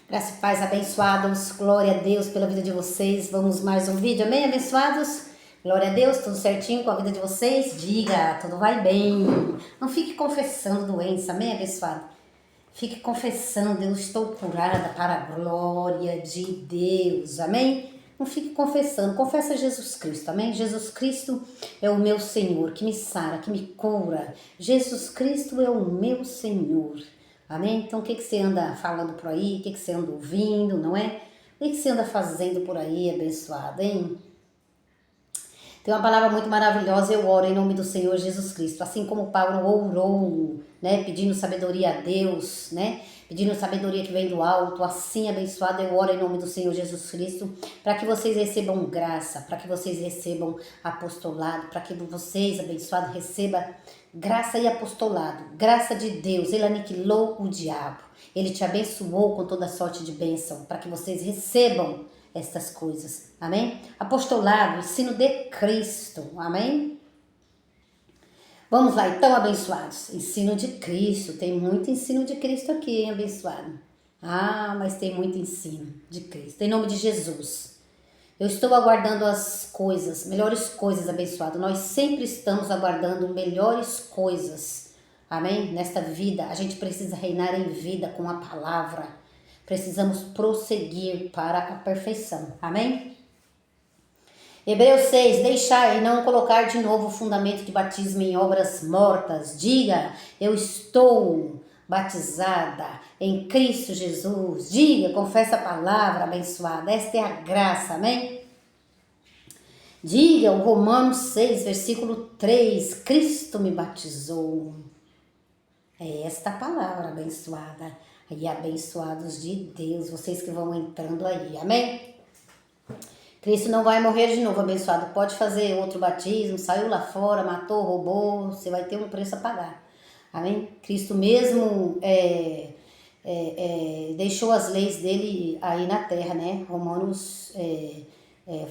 Graça e paz, abençoados. Glória a Deus pela vida de vocês. Vamos mais um vídeo, amém, abençoados? Glória a Deus, tudo certinho com a vida de vocês? Diga, tudo vai bem. Não fique confessando doença, amém, abençoado? Fique confessando, eu estou curada para a glória de Deus, amém? Não fique confessando, confessa Jesus Cristo, amém? Jesus Cristo é o meu Senhor, que me sara, que me cura. Jesus Cristo é o meu Senhor, amém? Então o que você anda falando por aí, o que você anda ouvindo, não é? O que você anda fazendo por aí, abençoado, hein? Tem uma palavra muito maravilhosa, eu oro em nome do Senhor Jesus Cristo. Assim como Paulo orou, né, pedindo sabedoria a Deus, né, pedindo sabedoria que vem do alto, assim abençoado, eu oro em nome do Senhor Jesus Cristo, para que vocês recebam graça, para que vocês recebam apostolado, para que vocês, abençoado, recebam graça e apostolado, graça de Deus. Ele aniquilou o diabo, ele te abençoou com toda sorte de bênção, para que vocês recebam estas coisas, amém? Apostolado, ensino de Cristo, amém? Vamos lá então, abençoados, ensino de Cristo, tem muito ensino de Cristo aqui, hein, abençoado? Ah, mas tem muito ensino de Cristo, em nome de Jesus. Eu estou aguardando as coisas, melhores coisas, abençoado. Nós sempre estamos aguardando melhores coisas, amém? Nesta vida, a gente precisa reinar em vida com a palavra. Precisamos prosseguir para a perfeição, amém? Hebreus 6, deixai e não colocar de novo o fundamento de batismo em obras mortas. Diga, eu estou batizada em Cristo Jesus. Diga, confessa a palavra abençoada. Esta é a graça, amém? Diga o Romanos 6, versículo 3, Cristo me batizou. É esta palavra abençoada. E abençoados de Deus, vocês que vão entrando aí, amém? Cristo não vai morrer de novo, abençoado. Pode fazer outro batismo, saiu lá fora, matou, roubou, você vai ter um preço a pagar, amém? Cristo mesmo deixou as leis dele aí na terra, né? Romanos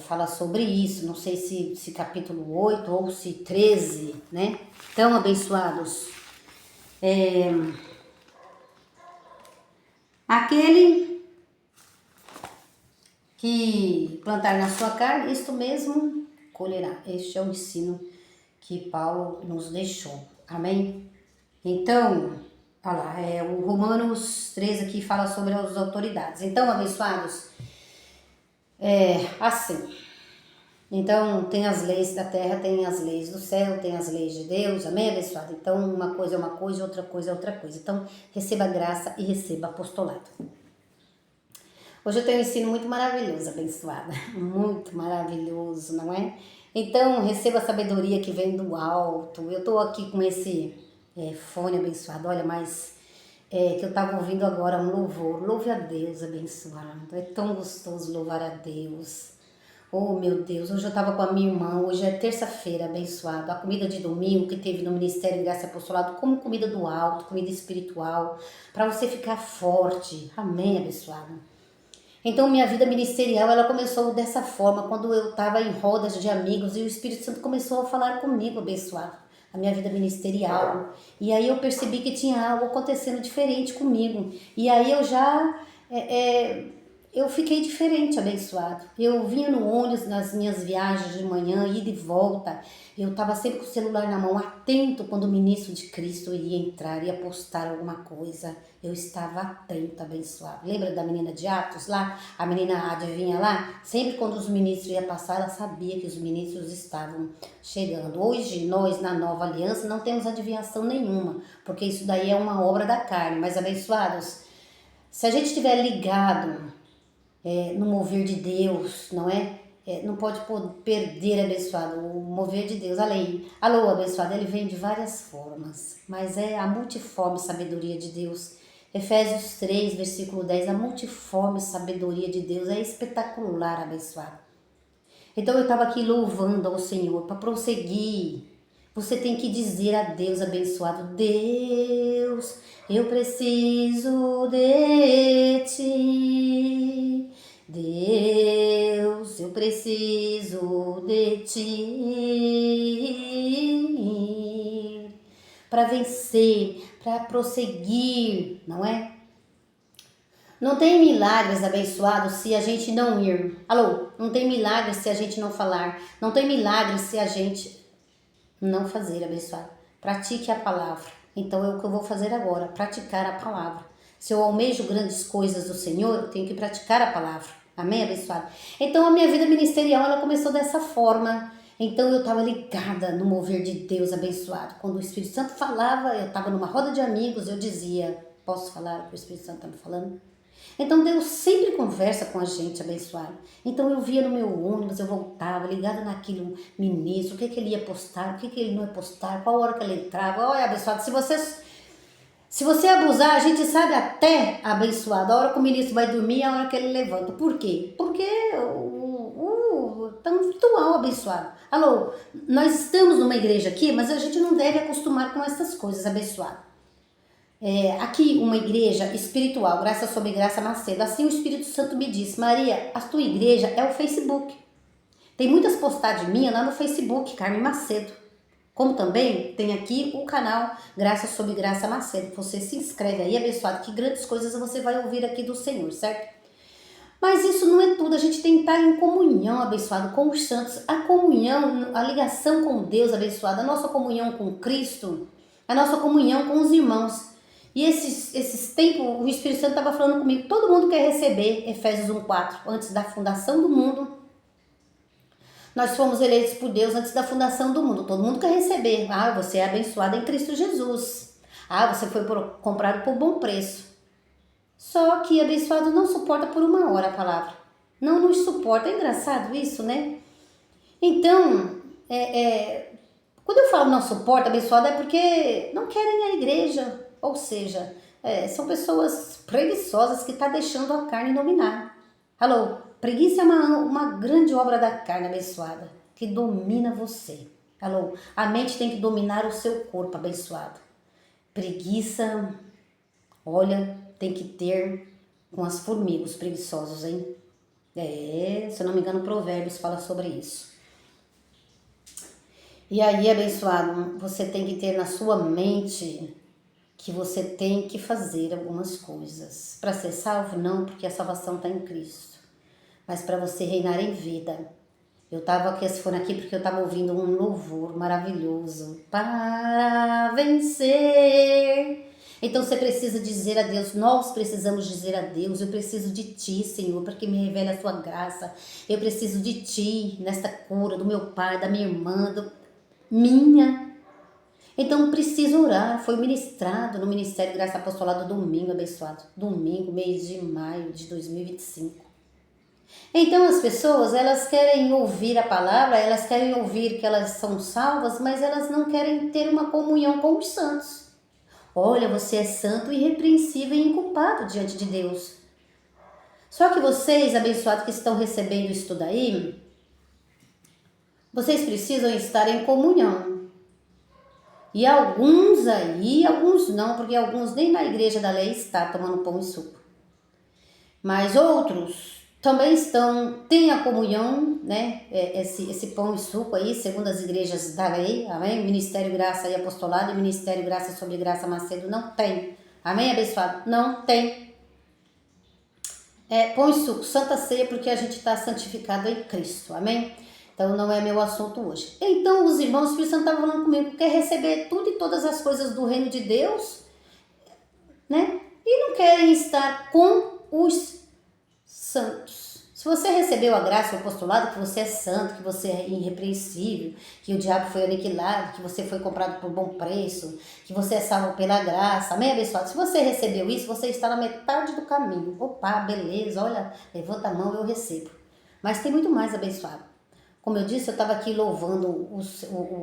fala sobre isso, não sei se capítulo 8 ou se 13, né? Então, abençoados, aquele que plantar na sua carne, isto mesmo colherá. Este é o ensino que Paulo nos deixou, amém? Então, olha lá, o Romanos 13 aqui fala sobre as autoridades. Então, abençoados, assim. Então, tem as leis da terra, tem as leis do céu, tem as leis de Deus, amém, abençoado? Então, uma coisa é uma coisa, outra coisa é outra coisa. Então, receba graça e receba apostolado. Hoje eu tenho um ensino muito maravilhoso, abençoada. Muito maravilhoso, não é? Então, receba a sabedoria que vem do alto. Eu estou aqui com esse fone abençoado, olha, mas que eu estava ouvindo agora um louvor. Louve a Deus, abençoado. É tão gostoso louvar a Deus. Oh, meu Deus, hoje eu estava com a minha irmã, hoje é terça-feira, abençoado. A comida de domingo que teve no Ministério de Graça e Apostolado, como comida do alto, comida espiritual, para você ficar forte. Amém, abençoado. Então, minha vida ministerial, ela começou dessa forma, quando eu estava em rodas de amigos e o Espírito Santo começou a falar comigo, abençoado, a minha vida ministerial. E aí eu percebi que tinha algo acontecendo diferente comigo. E aí eu já, eu fiquei diferente, abençoado. Eu vinha no ônibus nas minhas viagens de manhã, ida e volta. Eu estava sempre com o celular na mão, atento quando o ministro de Cristo iria entrar, ia postar alguma coisa. Eu estava atenta, abençoado. Lembra da menina de Atos lá? A menina adivinha lá? Sempre quando os ministros iam passar, ela sabia que os ministros estavam chegando. Hoje, nós, na nova aliança, não temos adivinhação nenhuma, porque isso daí é uma obra da carne. Mas, abençoados, se a gente estiver ligado no mover de Deus, não é? Não pode perder, abençoado, o mover de Deus. Alô, abençoado, ele vem de várias formas, mas é a multiforme sabedoria de Deus. Efésios 3, versículo 10, a multiforme sabedoria de Deus é espetacular, abençoado. Então eu estava aqui louvando ao Senhor para prosseguir. Você tem que dizer a Deus, abençoado, Deus, eu preciso de ti. Deus, eu preciso de ti para vencer, para prosseguir, não é? Não tem milagres, abençoados, se a gente não ir. Alô? Não tem milagres se a gente não falar. Não tem milagres se a gente não fazer, abençoado. Pratique a palavra. Então é o que eu vou fazer agora, praticar a palavra. Se eu almejo grandes coisas do Senhor, eu tenho que praticar a palavra. Amém, abençoado? Então a minha vida ministerial, ela começou dessa forma. Então eu estava ligada no mover de Deus, abençoado. Quando o Espírito Santo falava, eu estava numa roda de amigos, eu dizia, posso falar o que o Espírito Santo está me falando? Então Deus sempre conversa com a gente, abençoado. Então eu via no meu ônibus, eu voltava, ligada naquilo, ministro, o que ele ia postar, o que ele não ia postar, qual hora que ele entrava. Olha, abençoado, se você abusar, a gente sabe até, abençoado, a hora que o ministro vai dormir e a hora que ele levanta. Por quê? Porque tá um ritual, abençoado. Alô, nós estamos numa igreja aqui, mas a gente não deve acostumar com essas coisas, abençoado. Aqui uma igreja espiritual, Graça sobre Graça Macedo. Assim o Espírito Santo me disse, Maria, a tua igreja é o Facebook. Tem muitas postagens minhas lá no Facebook, Carmen Macedo. Como também tem aqui o canal Graça sobre Graça Macedo. Você se inscreve aí, abençoado, que grandes coisas você vai ouvir aqui do Senhor, certo? Mas isso não é tudo, a gente tem que estar em comunhão, abençoado, com os santos. A comunhão, a ligação com Deus, abençoado, a nossa comunhão com Cristo, a nossa comunhão com os irmãos. E esses tempos, o Espírito Santo estava falando comigo, todo mundo quer receber, Efésios 1:4, antes da fundação do mundo. Nós fomos eleitos por Deus antes da fundação do mundo, todo mundo quer receber. Ah, você é abençoado em Cristo Jesus. Ah, você foi comprado por bom preço. Só que abençoado não suporta por uma hora a palavra. Não nos suporta, é engraçado isso, né? Então, quando eu falo não suporta, abençoado, é porque não querem a igreja. Ou seja, são pessoas preguiçosas que estão deixando a carne dominar. Alô, preguiça é uma grande obra da carne, abençoada, que domina você. Alô, a mente tem que dominar o seu corpo, abençoado. Preguiça, olha, tem que ter com as formigas, os preguiçosos, hein? Se eu não me engano, Provérbios fala sobre isso. E aí, abençoado, você tem que ter na sua mente que você tem que fazer algumas coisas. Para ser salvo, não, porque a salvação está em Cristo. Mas para você reinar em vida. Eu estava aqui, esse fone aqui, porque eu estava ouvindo um louvor maravilhoso. Para vencer. Então você precisa dizer a Deus, nós precisamos dizer a Deus, eu preciso de Ti, Senhor, para que me revele a Sua graça. Eu preciso de Ti, nesta cura, do meu pai, da minha irmã, minha. Então preciso orar, foi ministrado no Ministério Graça Apostolado domingo, abençoado. Domingo, mês de maio de 2025. Então as pessoas, elas querem ouvir a palavra, elas querem ouvir que elas são salvas, mas elas não querem ter uma comunhão com os santos. Olha, você é santo, irrepreensível e inculpado diante de Deus. Só que vocês, abençoados que estão recebendo isso daí, vocês precisam estar em comunhão. E alguns aí, alguns não, porque alguns nem na igreja da lei está tomando pão e suco. Mas outros também têm a comunhão, né? Esse pão e suco aí, segundo as igrejas da lei, amém? Ministério Graça e Apostolado e Ministério Graça sobre Graça Macedo não tem. Amém, abençoado? Não tem. Pão e suco, Santa Ceia, porque a gente está santificado em Cristo, amém? Então não é meu assunto hoje. Então os irmãos, o Espírito Santo estava falando comigo, quer receber tudo e todas as coisas do reino de Deus, né? E não querem estar com os santos. Se você recebeu a graça, o apostolado, que você é santo, que você é irrepreensível, que o diabo foi aniquilado, que você foi comprado por bom preço, que você é salvo pela graça, amém, abençoado? Se você recebeu isso, você está na metade do caminho. Opa, beleza, olha, levanta a mão, eu recebo. Mas tem muito mais, abençoado. Como eu disse, eu estava aqui louvando,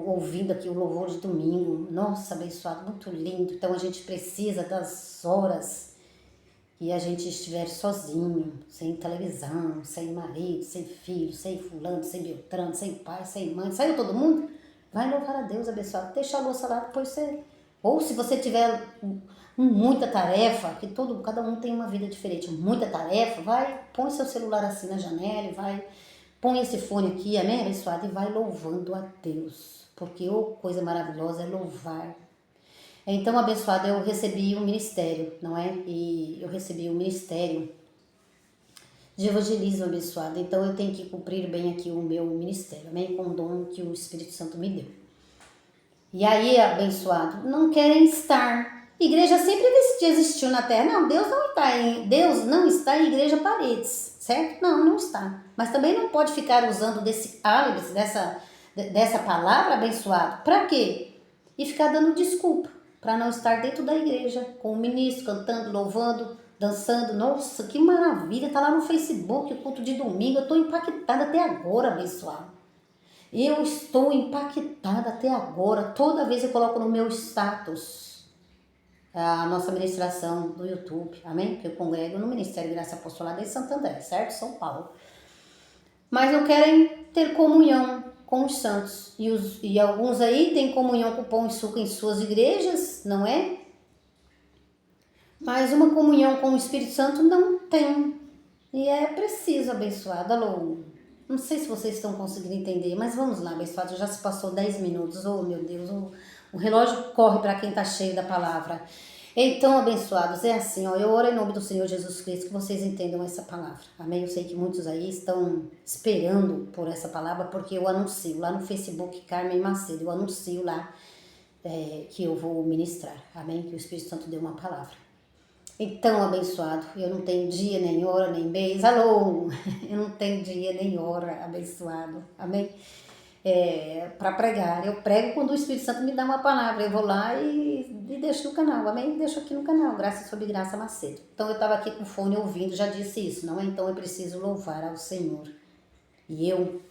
ouvindo aqui o louvor de domingo. Nossa, abençoado, muito lindo. Então a gente precisa das horas que a gente estiver sozinho, sem televisão, sem marido, sem filho, sem fulano, sem beltrano, sem pai, sem mãe. Saiu todo mundo? Vai louvar a Deus, abençoado. Deixa a louça lá, depois você... Ou se você tiver muita tarefa, que cada um tem uma vida diferente, muita tarefa, põe seu celular assim na janela e vai... Põe esse fone aqui, amém, abençoado, e vai louvando a Deus. Porque coisa maravilhosa é louvar. Então, abençoado, eu recebi um ministério, não é? E eu recebi um ministério de evangelismo, abençoado. Então, eu tenho que cumprir bem aqui o meu ministério, amém? Com o dom que o Espírito Santo me deu. E aí, abençoado, não querem estar. Igreja sempre existiu na terra. Não, Deus não está em igreja paredes, certo? Não, não está. Mas também não pode ficar usando desse álibi, dessa palavra abençoado. Para quê? E ficar dando desculpa para não estar dentro da igreja, com o ministro cantando, louvando, dançando. Nossa, que maravilha! Tá lá no Facebook, o culto de domingo. Eu estou impactada até agora, abençoado. Eu estou impactada até agora. Toda vez eu coloco no meu status a nossa ministração do YouTube, amém? Que eu congrego no Ministério Graça Apostolada em Santo André, certo? São Paulo. Mas não querem ter comunhão com os santos. E alguns aí têm comunhão com pão e suco em suas igrejas, não é? Mas uma comunhão com o Espírito Santo não tem. E é preciso, abençoado. Alô? Não sei se vocês estão conseguindo entender, mas vamos lá, abençoado. Já se passou 10 minutos. Oh, meu Deus, o relógio corre para quem está cheio da palavra. Então, abençoados, é assim, ó, eu oro em nome do Senhor Jesus Cristo que vocês entendam essa palavra. Amém? Eu sei que muitos aí estão esperando por essa palavra, porque eu anuncio lá no Facebook, Carmen Macedo, eu anuncio lá que eu vou ministrar. Amém? Que o Espírito Santo deu uma palavra. Então, abençoado, eu não tenho dia, nem hora, nem mês. Alô! Eu não tenho dia, nem hora, abençoado. Amém? Para pregar. Eu prego quando o Espírito Santo me dá uma palavra. Eu vou lá e deixo no canal. Amém? Deixo aqui no canal. Graça sobre Graça Macedo. Então, eu estava aqui com o fone ouvindo, já disse isso, não é? Então, eu preciso louvar ao Senhor. E eu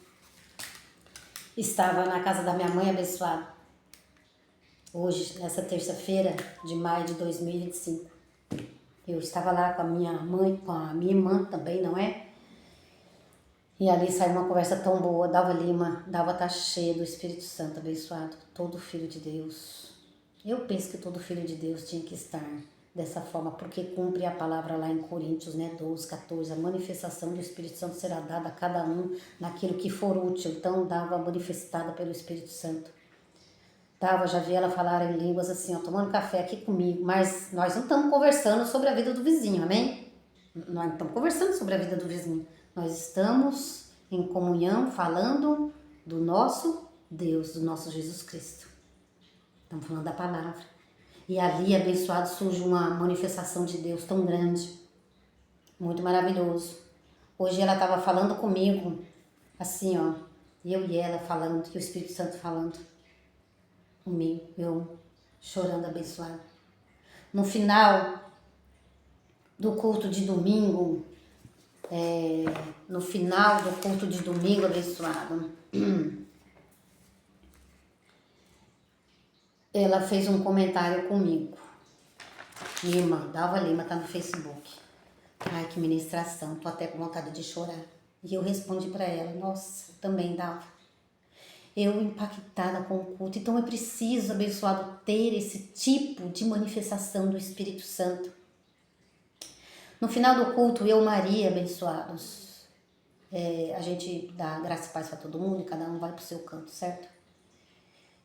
estava na casa da minha mãe, abençoado. Hoje, nessa terça-feira de maio de 2025. Eu estava lá com a minha mãe, com a minha irmã também, não é? E ali saiu uma conversa tão boa. Dalva Lima, Dalva tá cheia do Espírito Santo, abençoado. Todo filho de Deus. Eu penso que todo filho de Deus tinha que estar dessa forma, porque cumpre a palavra lá em Coríntios, né, 12, 14. A manifestação do Espírito Santo será dada a cada um naquilo que for útil. Então, Dalva manifestada pelo Espírito Santo. Já vi ela falar em línguas assim, ó, tomando café aqui comigo, mas nós não estamos conversando sobre a vida do vizinho, amém? Nós não estamos conversando sobre a vida do vizinho. Nós estamos em comunhão falando do nosso Deus, do nosso Jesus Cristo. Estamos falando da palavra. E ali, abençoado, surge uma manifestação de Deus tão grande, muito maravilhoso. Hoje ela estava falando comigo, assim, ó, eu e ela falando, e o Espírito Santo falando comigo, eu chorando abençoado. No final do culto de domingo, abençoado, ela fez um comentário comigo. Minha irmã, Dalva Lima, tá no Facebook. Ai, que ministração, tô até com vontade de chorar. E eu respondi para ela, nossa, também, Dalva. Eu impactada com o culto. Então é preciso, abençoado, ter esse tipo de manifestação do Espírito Santo. No final do culto, eu e Maria, abençoados, a gente dá graça e paz para todo mundo e cada um vai pro seu canto, certo?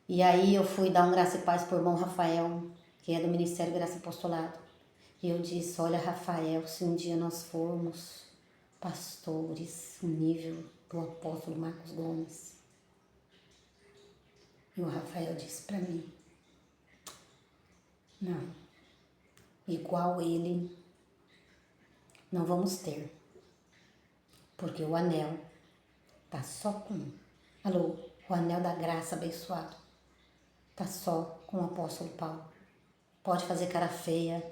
E aí eu fui dar um graça e paz pro irmão Rafael, que é do Ministério Graça e Apostolado. E eu disse, olha, Rafael, se um dia nós formos pastores, o nível do apóstolo Marcos Gomes. E o Rafael disse para mim, não, igual ele não vamos ter, porque o anel tá só com, alô, o anel da graça abençoado, tá só com o apóstolo Paulo. Pode fazer cara feia,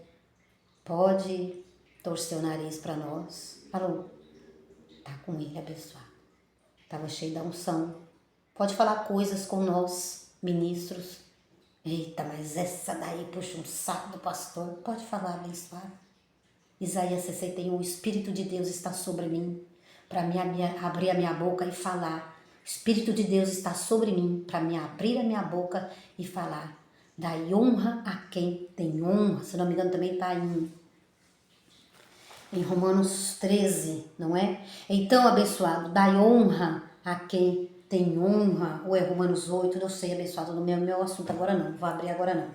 pode torcer o nariz para nós, alô, tá com ele abençoado, tava cheio da unção. Pode falar coisas com nós, ministros. Eita, mas essa daí puxa um saco do pastor. Pode falar, abençoado. Isaías 61, o Espírito de Deus está sobre mim, para me abrir a minha boca e falar. O Espírito de Deus está sobre mim, para me abrir a minha boca e falar. Dai honra a quem tem honra. Se não me engano, também está em Romanos 13, não é? Então, abençoado, dai honra a quem tem honra, ou é Romanos 8, não sei, abençoado, no meu assunto agora não, vou abrir agora não.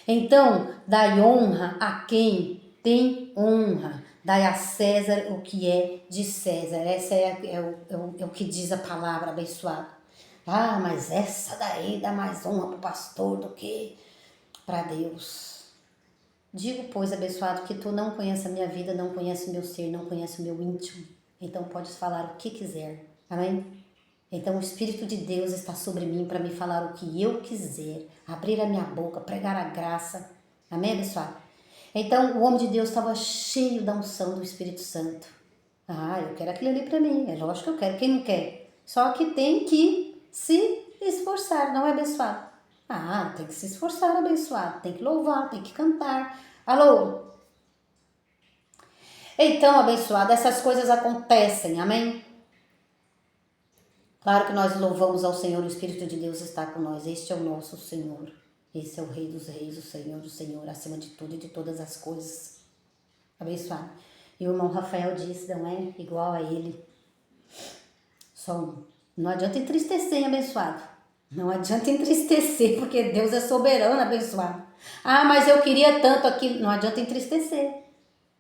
Então, dai honra a quem tem honra. Dai a César o que é de César. Essa é o que diz a palavra, abençoado. Ah, mas essa daí dá mais honra para o pastor do que para Deus. Digo, pois, abençoado, que tu não conheces a minha vida, não conheces o meu ser, não conheces o meu íntimo. Então podes falar o que quiser. Amém? Então o Espírito de Deus está sobre mim para me falar o que eu quiser. Abrir a minha boca, pregar a graça. Amém, abençoado? Então o homem de Deus estava cheio da unção do Espírito Santo. Ah, eu quero aquilo ali para mim. É lógico que eu quero. Quem não quer? Só que tem que se esforçar, não é, abençoado? Ah, tem que se esforçar, abençoado. Tem que louvar, tem que cantar. Alô? Então, abençoado, essas coisas acontecem, amém? Claro que nós louvamos ao Senhor, o Espírito de Deus está com nós. Este é o nosso Senhor. Esse é o Rei dos Reis, o Senhor do Senhor, acima de tudo e de todas as coisas. Abençoado. E o irmão Rafael disse, não é igual a ele. Só não adianta entristecer, hein, abençoado? Não adianta entristecer, porque Deus é soberano, abençoado. Ah, mas eu queria tanto aquilo. Não adianta entristecer.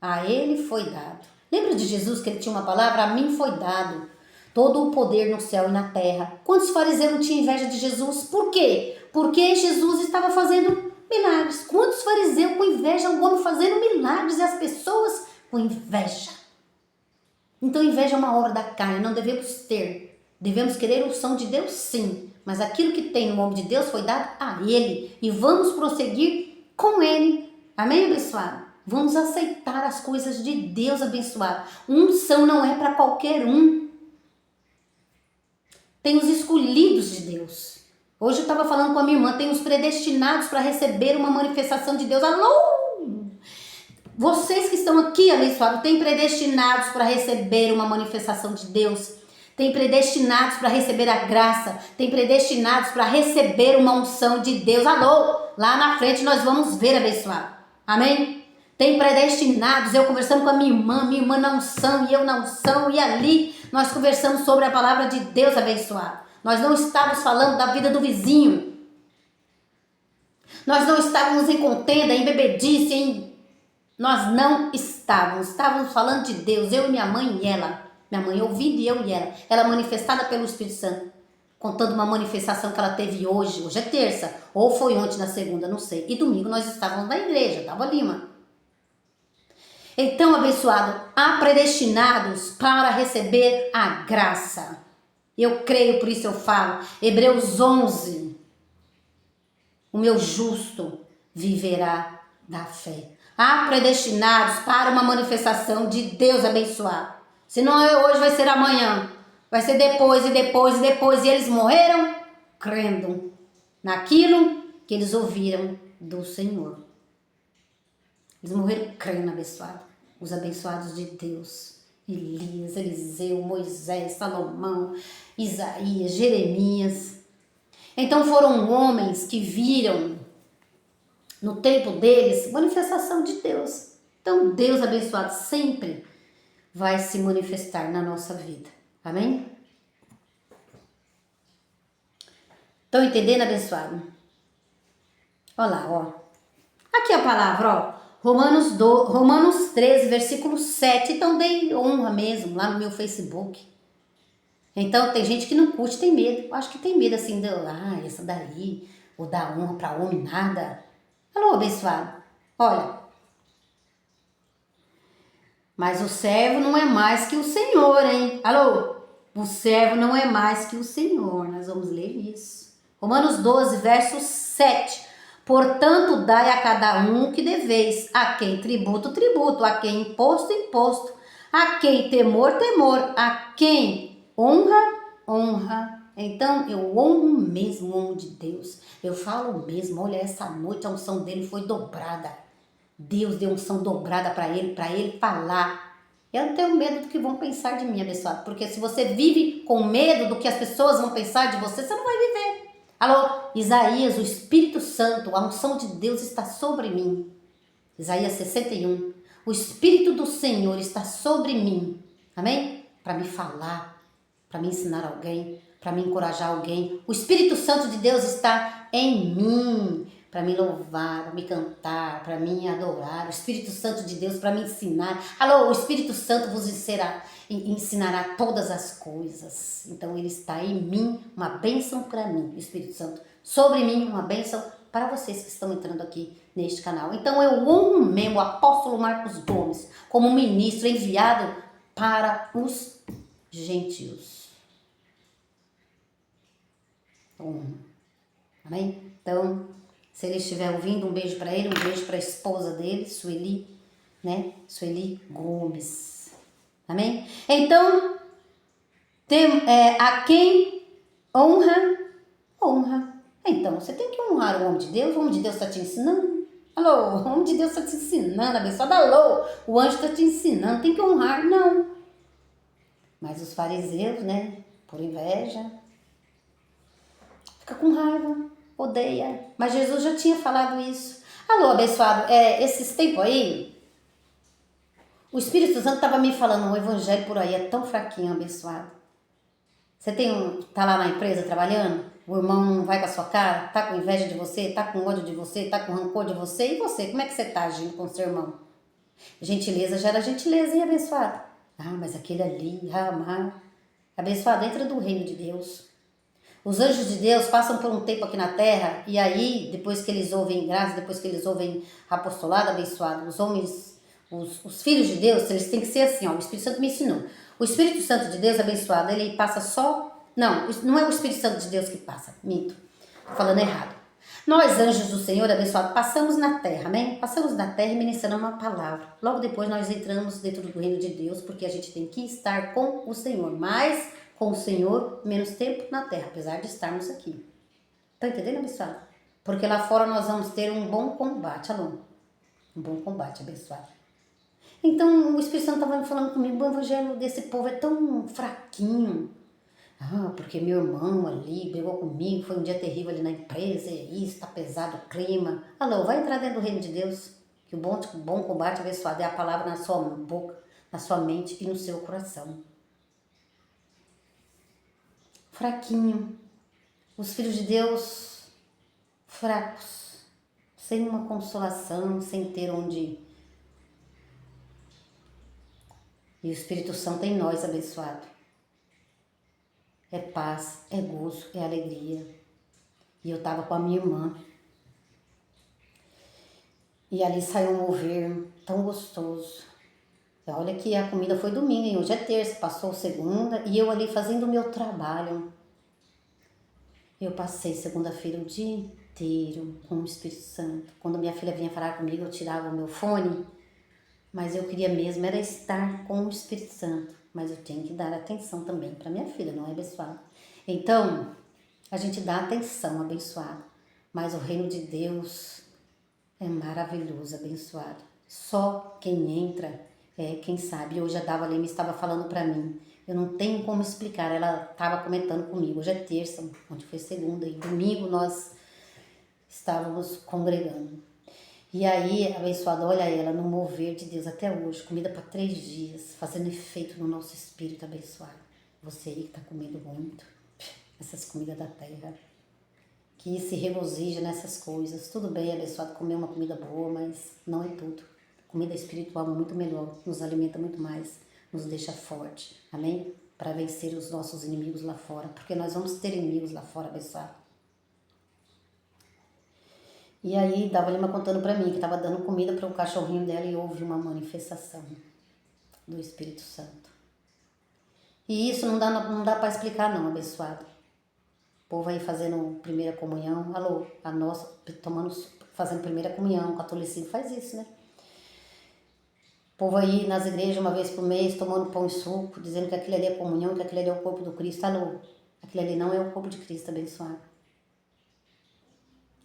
A ele foi dado. Lembra de Jesus que ele tinha uma palavra? A mim foi dado todo o poder no céu e na terra. Quantos fariseus não tinham inveja de Jesus? Por quê? Porque Jesus estava fazendo milagres. Quantos fariseus com inveja, o homem fazendo milagres e as pessoas com inveja? Então inveja é uma obra da carne, não devemos ter. Devemos querer a unção de Deus, sim. Mas aquilo que tem no homem de Deus foi dado a ele. E vamos prosseguir com ele. Amém, abençoado? Vamos aceitar as coisas de Deus, abençoado. Unção não é para qualquer um. Tem os escolhidos de Deus. Hoje eu estava falando com a minha irmã, tem os predestinados para receber uma manifestação de Deus. Alô! Vocês que estão aqui, abençoados, tem predestinados para receber uma manifestação de Deus. Tem predestinados para receber a graça. Tem predestinados para receber uma unção de Deus. Alô! Lá na frente nós vamos ver, abençoado. Amém? Tem predestinados, eu conversando com a minha irmã na unção e eu na unção, e ali nós conversamos sobre a palavra de Deus, abençoado. Nós não estávamos falando da vida do vizinho. Nós não estávamos em contenda, em bebedice, Nós não estávamos falando de Deus, eu e minha mãe e ela. Minha mãe ouvindo e eu e ela. Ela manifestada pelo Espírito Santo. Contando uma manifestação que ela teve hoje. Hoje é terça. Ou foi ontem na segunda, não sei. E domingo nós estávamos na igreja, estava ali, mano. Então, abençoado, há predestinados para receber a graça. Eu creio, por isso eu falo. Hebreus 11. O meu justo viverá da fé. Há predestinados para uma manifestação de Deus abençoado. Se não é hoje, vai ser amanhã. Vai ser depois e depois e depois. E eles morreram crendo naquilo que eles ouviram do Senhor. Eles morreram crendo, abençoado. Os abençoados de Deus. Elias, Eliseu, Moisés, Salomão, Isaías, Jeremias. Então foram homens que viram no tempo deles manifestação de Deus. Então Deus abençoado sempre vai se manifestar na nossa vida. Amém? Estão entendendo, abençoado? Olha lá, ó. Aqui a palavra, ó. Romanos 13, versículo 7. Então dei honra mesmo lá no meu Facebook. Então tem gente que não curte, tem medo. Eu acho que tem medo assim, essa daí, ou dar honra para homem, nada. Alô, abençoado. Olha. Mas o servo não é mais que o Senhor, hein? Alô? O servo não é mais que o Senhor. Nós vamos ler isso. Romanos 12, verso 7. Portanto, dai a cada um o que deveis, a quem tributo, tributo, a quem imposto, imposto, a quem temor, temor, a quem honra, honra. Então, eu honro mesmo o homem de Deus. Eu falo mesmo, olha, essa noite a unção dele foi dobrada. Deus deu unção dobrada para ele falar. Eu não tenho medo do que vão pensar de mim, abençoado, porque se você vive com medo do que as pessoas vão pensar de você, você não vai viver. Alô, Isaías, o Espírito Santo, a unção de Deus está sobre mim. Isaías 61. O Espírito do Senhor está sobre mim. Amém? Para me falar, para me ensinar alguém, para me encorajar alguém. O Espírito Santo de Deus está em mim para me louvar, para me cantar, para me adorar. O Espírito Santo de Deus para me ensinar. Alô, o Espírito Santo vos ensinará todas as coisas. Então ele está em mim, uma bênção para mim, o Espírito Santo. Sobre mim, uma bênção para vocês que estão entrando aqui neste canal. Então eu honro mesmo o apóstolo Marcos Gomes como ministro enviado para os gentios. Amém? Então, se ele estiver ouvindo, um beijo para ele, um beijo para a esposa dele, Sueli, né? Sueli Gomes. Amém? Então, a quem honra, honra. Então, você tem que honrar o homem de Deus. O homem de Deus está te ensinando. Alô, o homem de Deus está te ensinando, abençoado. Alô, o anjo está te ensinando. Tem que honrar, não. Mas os fariseus, né? Por inveja, fica com raiva, odeia. Mas Jesus já tinha falado isso. Alô, abençoado, esses tempos aí, o Espírito Santo estava me falando, o evangelho por aí é tão fraquinho, abençoado. Você tá lá na empresa trabalhando, o irmão não vai com a sua cara, tá com inveja de você, tá com ódio de você, tá com rancor de você, e você, como é que você tá agindo com o seu irmão? Gentileza gera gentileza, e abençoado? Ah, mas aquele ali, abençoado, entra do reino de Deus. Os anjos de Deus passam por um tempo aqui na terra, e aí, depois que eles ouvem graça, depois que eles ouvem apostolado, abençoado, os homens, os filhos de Deus, eles têm que ser assim, ó, o Espírito Santo me ensinou. O Espírito Santo de Deus, abençoado, ele passa só... Não é o Espírito Santo de Deus que passa, minto, tô falando errado. Nós, anjos do Senhor, abençoado, passamos na terra, amém? Passamos na terra e ministramos uma palavra. Logo depois nós entramos dentro do reino de Deus, porque a gente tem que estar com o Senhor, mas com o Senhor menos tempo na terra, apesar de estarmos aqui. Tá entendendo, abençoado? Porque lá fora nós vamos ter um bom combate, alô? Um bom combate, abençoado. Então o Espírito Santo estava falando comigo, o evangelho desse povo é tão fraquinho. Ah, porque meu irmão ali brigou comigo, foi um dia terrível ali na empresa, isso, tá pesado o clima. Alô, vai entrar dentro do reino de Deus, que o bom combate abençoado é a palavra na sua boca, na sua mente e no seu coração. Fraquinho, os filhos de Deus fracos, sem uma consolação, sem ter onde ir. E o Espírito Santo em nós, abençoado. É paz, é gozo, é alegria. E eu estava com a minha irmã. E ali saiu um mover tão gostoso. E olha que a comida foi domingo, hein? Hoje é terça, passou segunda. E eu ali fazendo o meu trabalho. Eu passei segunda-feira o dia inteiro com o Espírito Santo. Quando minha filha vinha falar comigo, eu tirava o meu fone. Mas eu queria mesmo era estar com o Espírito Santo. Mas eu tenho que dar atenção também para minha filha, não é, abençoado? Então, a gente dá atenção, abençoado. Mas o reino de Deus é maravilhoso, abençoado. Só quem entra é quem sabe. Hoje a Dava Leme estava falando para mim. Eu não tenho como explicar. Ela estava comentando comigo. Hoje é terça, onde foi segunda. E domingo nós estávamos congregando. E aí, abençoado, olha ela no mover de Deus até hoje, comida para 3 dias, fazendo efeito no nosso espírito, abençoado. Você aí que está comendo muito, essas comidas da terra, que se regozija nessas coisas. Tudo bem, abençoado, comer uma comida boa, mas não é tudo. Comida espiritual é muito melhor, nos alimenta muito mais, nos deixa forte, amém? Para vencer os nossos inimigos lá fora, porque nós vamos ter inimigos lá fora, abençoado. E aí, Dava Lima contando pra mim que tava dando comida para o cachorrinho dela e houve uma manifestação do Espírito Santo. E isso não dá para explicar não, abençoado. O povo aí fazendo primeira comunhão, alô, a nossa, fazendo primeira comunhão, o catolicismo faz isso, né? O povo aí nas igrejas uma vez por mês, tomando pão e suco, dizendo que aquilo ali é comunhão, que aquilo ali é o corpo do Cristo, alô. Aquilo ali não é o corpo de Cristo, abençoado.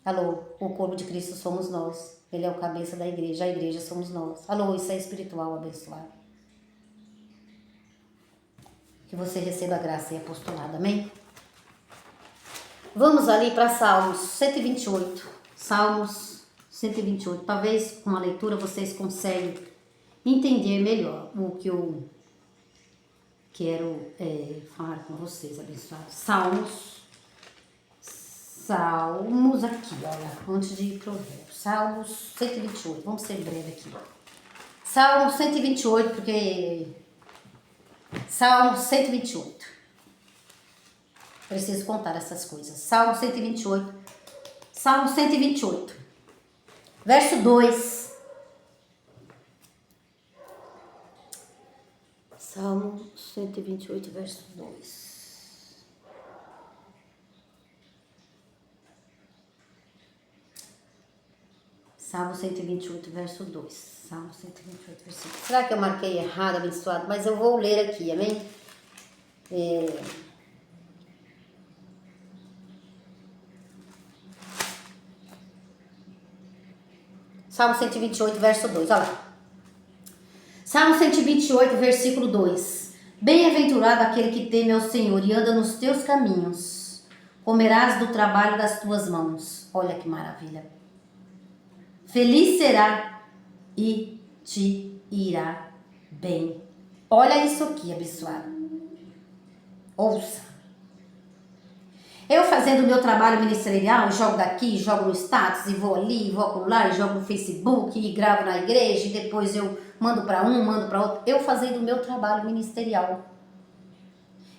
Alô, o corpo de Cristo somos nós. Ele é o cabeça da igreja, a igreja somos nós. Alô, isso é espiritual, abençoado. Que você receba graça e apostolado, amém? Vamos ali para Salmos 128. Salmos 128. Talvez com a leitura vocês conseguem entender melhor o que eu quero falar com vocês, abençoados. Salmos Salmos aqui, olha, antes de ir pro verbo. Salmos 128, vamos ser breve aqui. Salmo 128, porque... Salmo 128. Preciso contar essas coisas. Salmo 128. Salmo 128. Verso 2. Salmo 128, verso 2. Salmo 128, verso 2. Salmo 128, verso 2. Será que eu marquei errado, abençoado? Mas eu vou ler aqui, amém? Salmo 128, verso 2, olha lá. Salmo 128, versículo 2. Bem-aventurado aquele que teme ao Senhor e anda nos teus caminhos. Comerás do trabalho das tuas mãos. Olha que maravilha. Feliz será e te irá bem. Olha isso aqui, abençoado. Ouça. Eu fazendo o meu trabalho ministerial, jogo daqui, jogo no status, e vou ali, vou lá, e jogo no Facebook, e gravo na igreja, e depois eu mando para um, mando para outro. Eu fazendo o meu trabalho ministerial.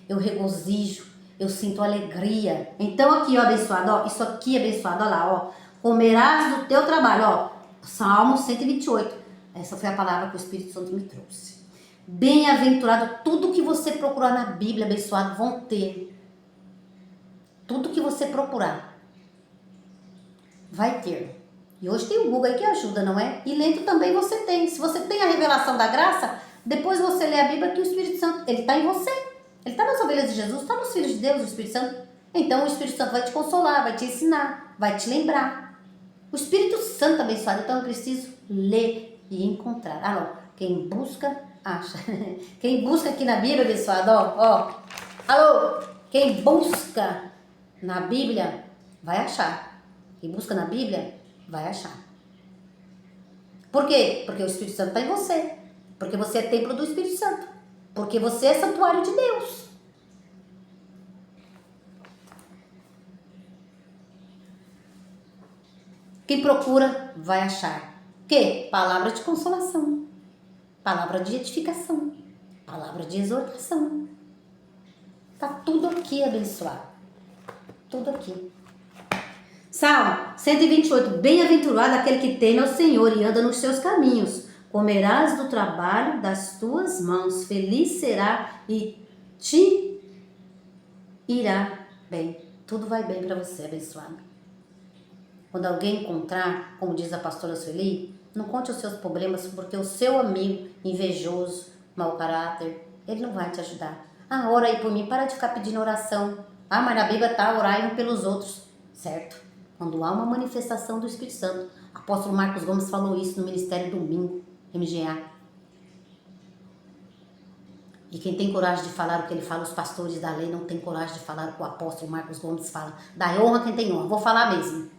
Eu regozijo, eu sinto alegria. Então aqui, ó, abençoado, ó, isso aqui, abençoado, ó lá, ó. Comerás do teu trabalho, ó. Salmo 128. Essa foi a palavra que o Espírito Santo me trouxe. Bem-aventurado, tudo que você procurar na Bíblia, abençoado, vão ter. Tudo que você procurar, vai ter. E hoje tem o Google aí que ajuda, não é? E lendo também você tem. Se você tem a revelação da graça, depois você lê a Bíblia que o Espírito Santo, ele está em você. Ele está nas ovelhas de Jesus, está nos filhos de Deus, o Espírito Santo. Então o Espírito Santo vai te consolar, vai te ensinar, vai te lembrar. O Espírito Santo abençoado, então eu preciso ler e encontrar. Alô, quem busca, acha. Quem busca aqui na Bíblia, abençoado, ó. Alô, quem busca na Bíblia, vai achar. Quem busca na Bíblia, vai achar. Por quê? Porque o Espírito Santo está em você. Porque você é templo do Espírito Santo. Porque você é santuário de Deus. Quem procura, vai achar. Que? Palavra de consolação. Palavra de edificação. Palavra de exortação. Tá tudo aqui, abençoado. Tudo aqui. Salmo 128. Bem-aventurado aquele que teme ao Senhor e anda nos seus caminhos. Comerás do trabalho das tuas mãos. Feliz será e te irá bem. Tudo vai bem para você, abençoado. Quando alguém encontrar, como diz a pastora Sueli, não conte os seus problemas, porque o seu amigo invejoso, mau caráter, ele não vai te ajudar. Ah, ora aí por mim, para de ficar pedindo oração. Ah, mas na Bíblia está, orai um pelos outros. Certo? Quando há uma manifestação do Espírito Santo. Apóstolo Marcos Gomes falou isso no Ministério Domingo, MGA. E quem tem coragem de falar o que ele fala, os pastores da lei não tem coragem de falar o que o apóstolo Marcos Gomes fala. Dá honra quem tem honra. Vou falar mesmo.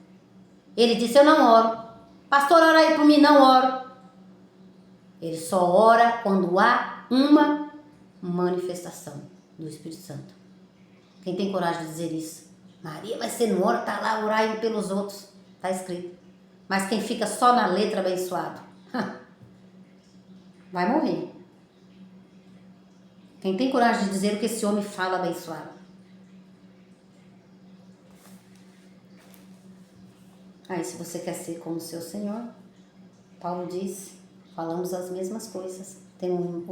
Ele disse, eu não oro. Pastor, ora aí por mim, não oro. Ele só ora quando há uma manifestação do Espírito Santo. Quem tem coragem de dizer isso? Maria, mas você não ora, tá lá, orai pelos outros. Tá escrito. Mas quem fica só na letra, abençoado, vai morrer. Quem tem coragem de dizer o que esse homem fala, abençoado. Aí, se você quer ser como o seu Senhor, Paulo diz, falamos as mesmas coisas, temos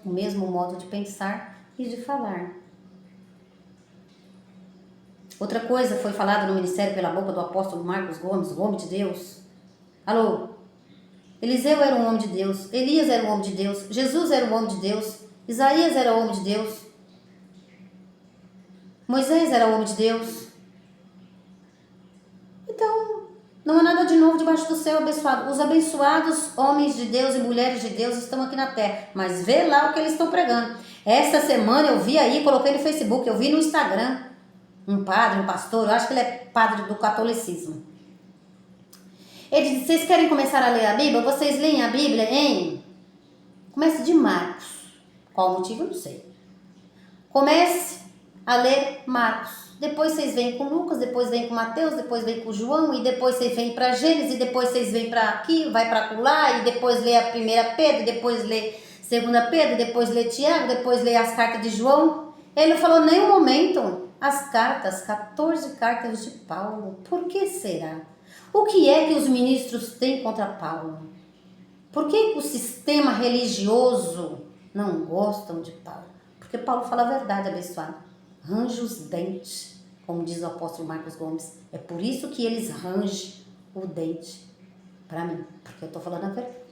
o mesmo modo de pensar e de falar. Outra coisa foi falada no ministério pela boca do apóstolo Marcos Gomes, o homem de Deus. Alô? Eliseu era um homem de Deus, Elias era um homem de Deus, Jesus era um homem de Deus, Isaías era homem de Deus, Moisés era homem de Deus. Então, não há nada de novo debaixo do céu, abençoado. Os abençoados homens de Deus e mulheres de Deus estão aqui na terra, mas vê lá o que eles estão pregando. Essa semana eu vi aí, coloquei no Facebook, eu vi no Instagram, um padre, um pastor, eu acho que ele é padre do catolicismo. Ele disse, vocês querem começar a ler a Bíblia? Vocês leem a Bíblia em... Comece de Marcos. Qual o motivo? Eu não sei. Comece a ler Marcos. Depois vocês vêm com Lucas, depois vêm com Mateus, depois vêm com João, e depois vocês vêm para Gênesis, e depois vocês vêm para aqui, vai para lá, e depois lê a 1 Pedro, depois lê 2 Pedro, depois lê Tiago, depois lê as cartas de João. Ele não falou em nenhum momento as cartas, 14 cartas de Paulo. Por que será? O que é que os ministros têm contra Paulo? Por que o sistema religioso não gostam de Paulo? Porque Paulo fala a verdade, abençoado. Range os dentes, como diz o apóstolo Marcos Gomes. É por isso que eles rangem o dente para mim, porque eu estou falando a verdade.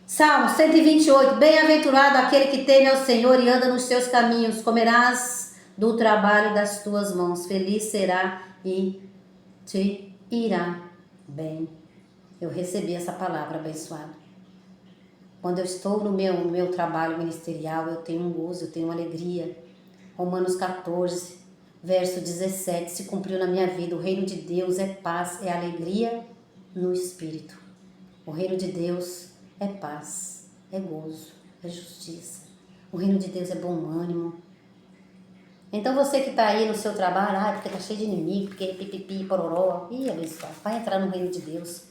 Salmo 128. Bem-aventurado aquele que teme ao Senhor e anda nos seus caminhos. Comerás do trabalho das tuas mãos. Feliz será e te irá bem. Eu recebi essa palavra, abençoada. Quando eu estou no meu trabalho ministerial, eu tenho um gozo, eu tenho uma alegria. Romanos 14, verso 17, se cumpriu na minha vida. O reino de Deus é paz, é alegria no Espírito. O reino de Deus é paz, é gozo, é justiça. O reino de Deus é bom ânimo. Então você que está aí no seu trabalho, porque está cheio de inimigo, porque pipipi, pororó, abençoado, vai entrar no reino de Deus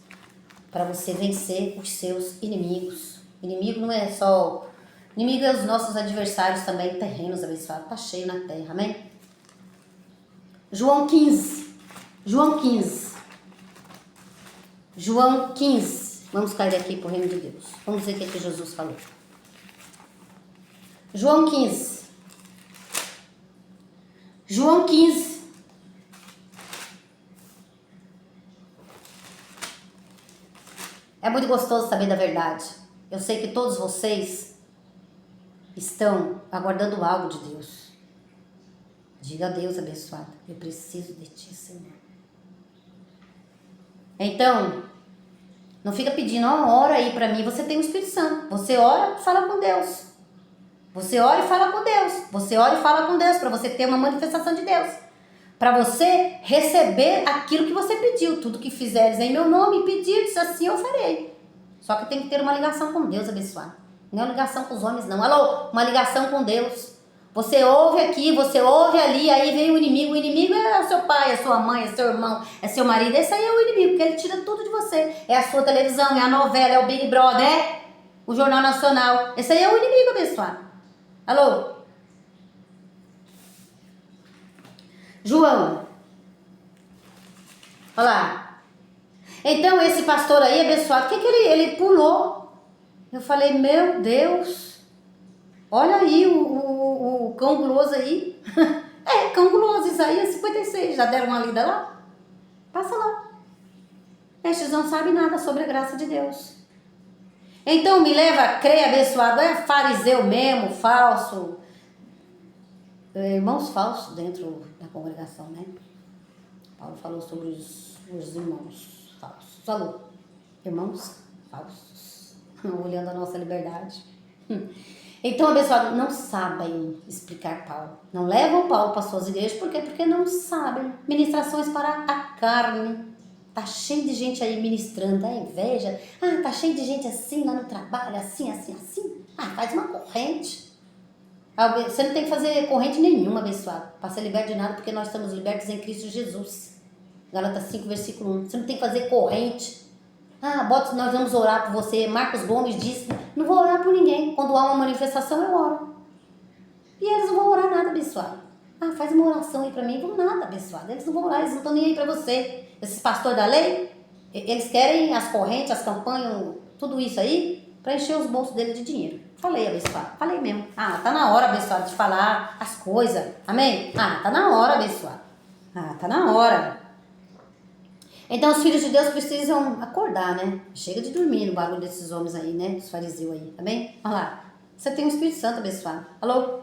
para você vencer os seus inimigos. Inimigo não é só... Inimigo é os nossos adversários também, terrenos, abençoados. Está cheio na terra, amém? João 15. Vamos cair aqui para o reino de Deus. Vamos ver o que Jesus falou. João 15. É muito gostoso saber da verdade. Eu sei que todos vocês estão aguardando algo de Deus. Diga a Deus, abençoado, eu preciso de ti, Senhor. Então, não fica pedindo, ora aí para mim. Você tem o Espírito Santo. Você ora e fala com Deus. Você ora e fala com Deus. Você ora e fala com Deus para você ter uma manifestação de Deus. Para você receber aquilo que você pediu. Tudo que fizeres em meu nome, pedirdes, assim eu farei. Só que tem que ter uma ligação com Deus, abençoado. Não é uma ligação com os homens, não. Alô, uma ligação com Deus. Você ouve aqui, você ouve ali, aí vem o inimigo. O inimigo é o seu pai, é sua mãe, é seu irmão, é seu marido. Esse aí é o inimigo, porque ele tira tudo de você. É a sua televisão, é a novela, é o Big Brother, é o Jornal Nacional. Esse aí é o inimigo, abençoado. Alô? João. Olha lá. Então esse pastor aí, abençoado, o que ele pulou? Eu falei, meu Deus. Olha aí o cão guloso aí. Cão guloso, Isaías 56. Já deram uma lida lá? Passa lá. Estes não sabem nada sobre a graça de Deus. Então me leva a crer, abençoado, é fariseu mesmo, falso. Irmãos falsos dentro da congregação, né? Paulo falou sobre os irmãos falsos. Falou, irmãos falsos. Olhando a nossa liberdade. Então, abençoado, não sabem explicar Paulo. Não levam Paulo para suas igrejas. Por quê? Porque não sabem. Ministrações para a carne. Tá cheio de gente aí ministrando. É inveja. Tá cheio de gente assim lá no trabalho. Assim. Faz uma corrente. Você não tem que fazer corrente nenhuma, abençoado. Para ser liberto de nada, porque nós estamos libertos em Cristo Jesus. Gálatas 5, versículo 1. Você não tem que fazer corrente. Nós vamos orar por você. Marcos Gomes disse, não vou orar por ninguém. Quando há uma manifestação, eu oro. E eles não vão orar nada, abençoado. Faz uma oração aí pra mim. Não nada, abençoado. Eles não vão orar, eles não estão nem aí pra você. Esses pastores da lei, eles querem as correntes, as campanhas, tudo isso aí, pra encher os bolsos deles de dinheiro. Falei, abençoado. Falei mesmo. Tá na hora, abençoado, de falar as coisas. Amém? Tá na hora, abençoado. Tá na hora. Então os filhos de Deus precisam acordar, né? Chega de dormir no barulho desses homens aí, né? Os fariseus aí, tá bem? Olha lá. Você tem o Espírito Santo abençoado. Alô?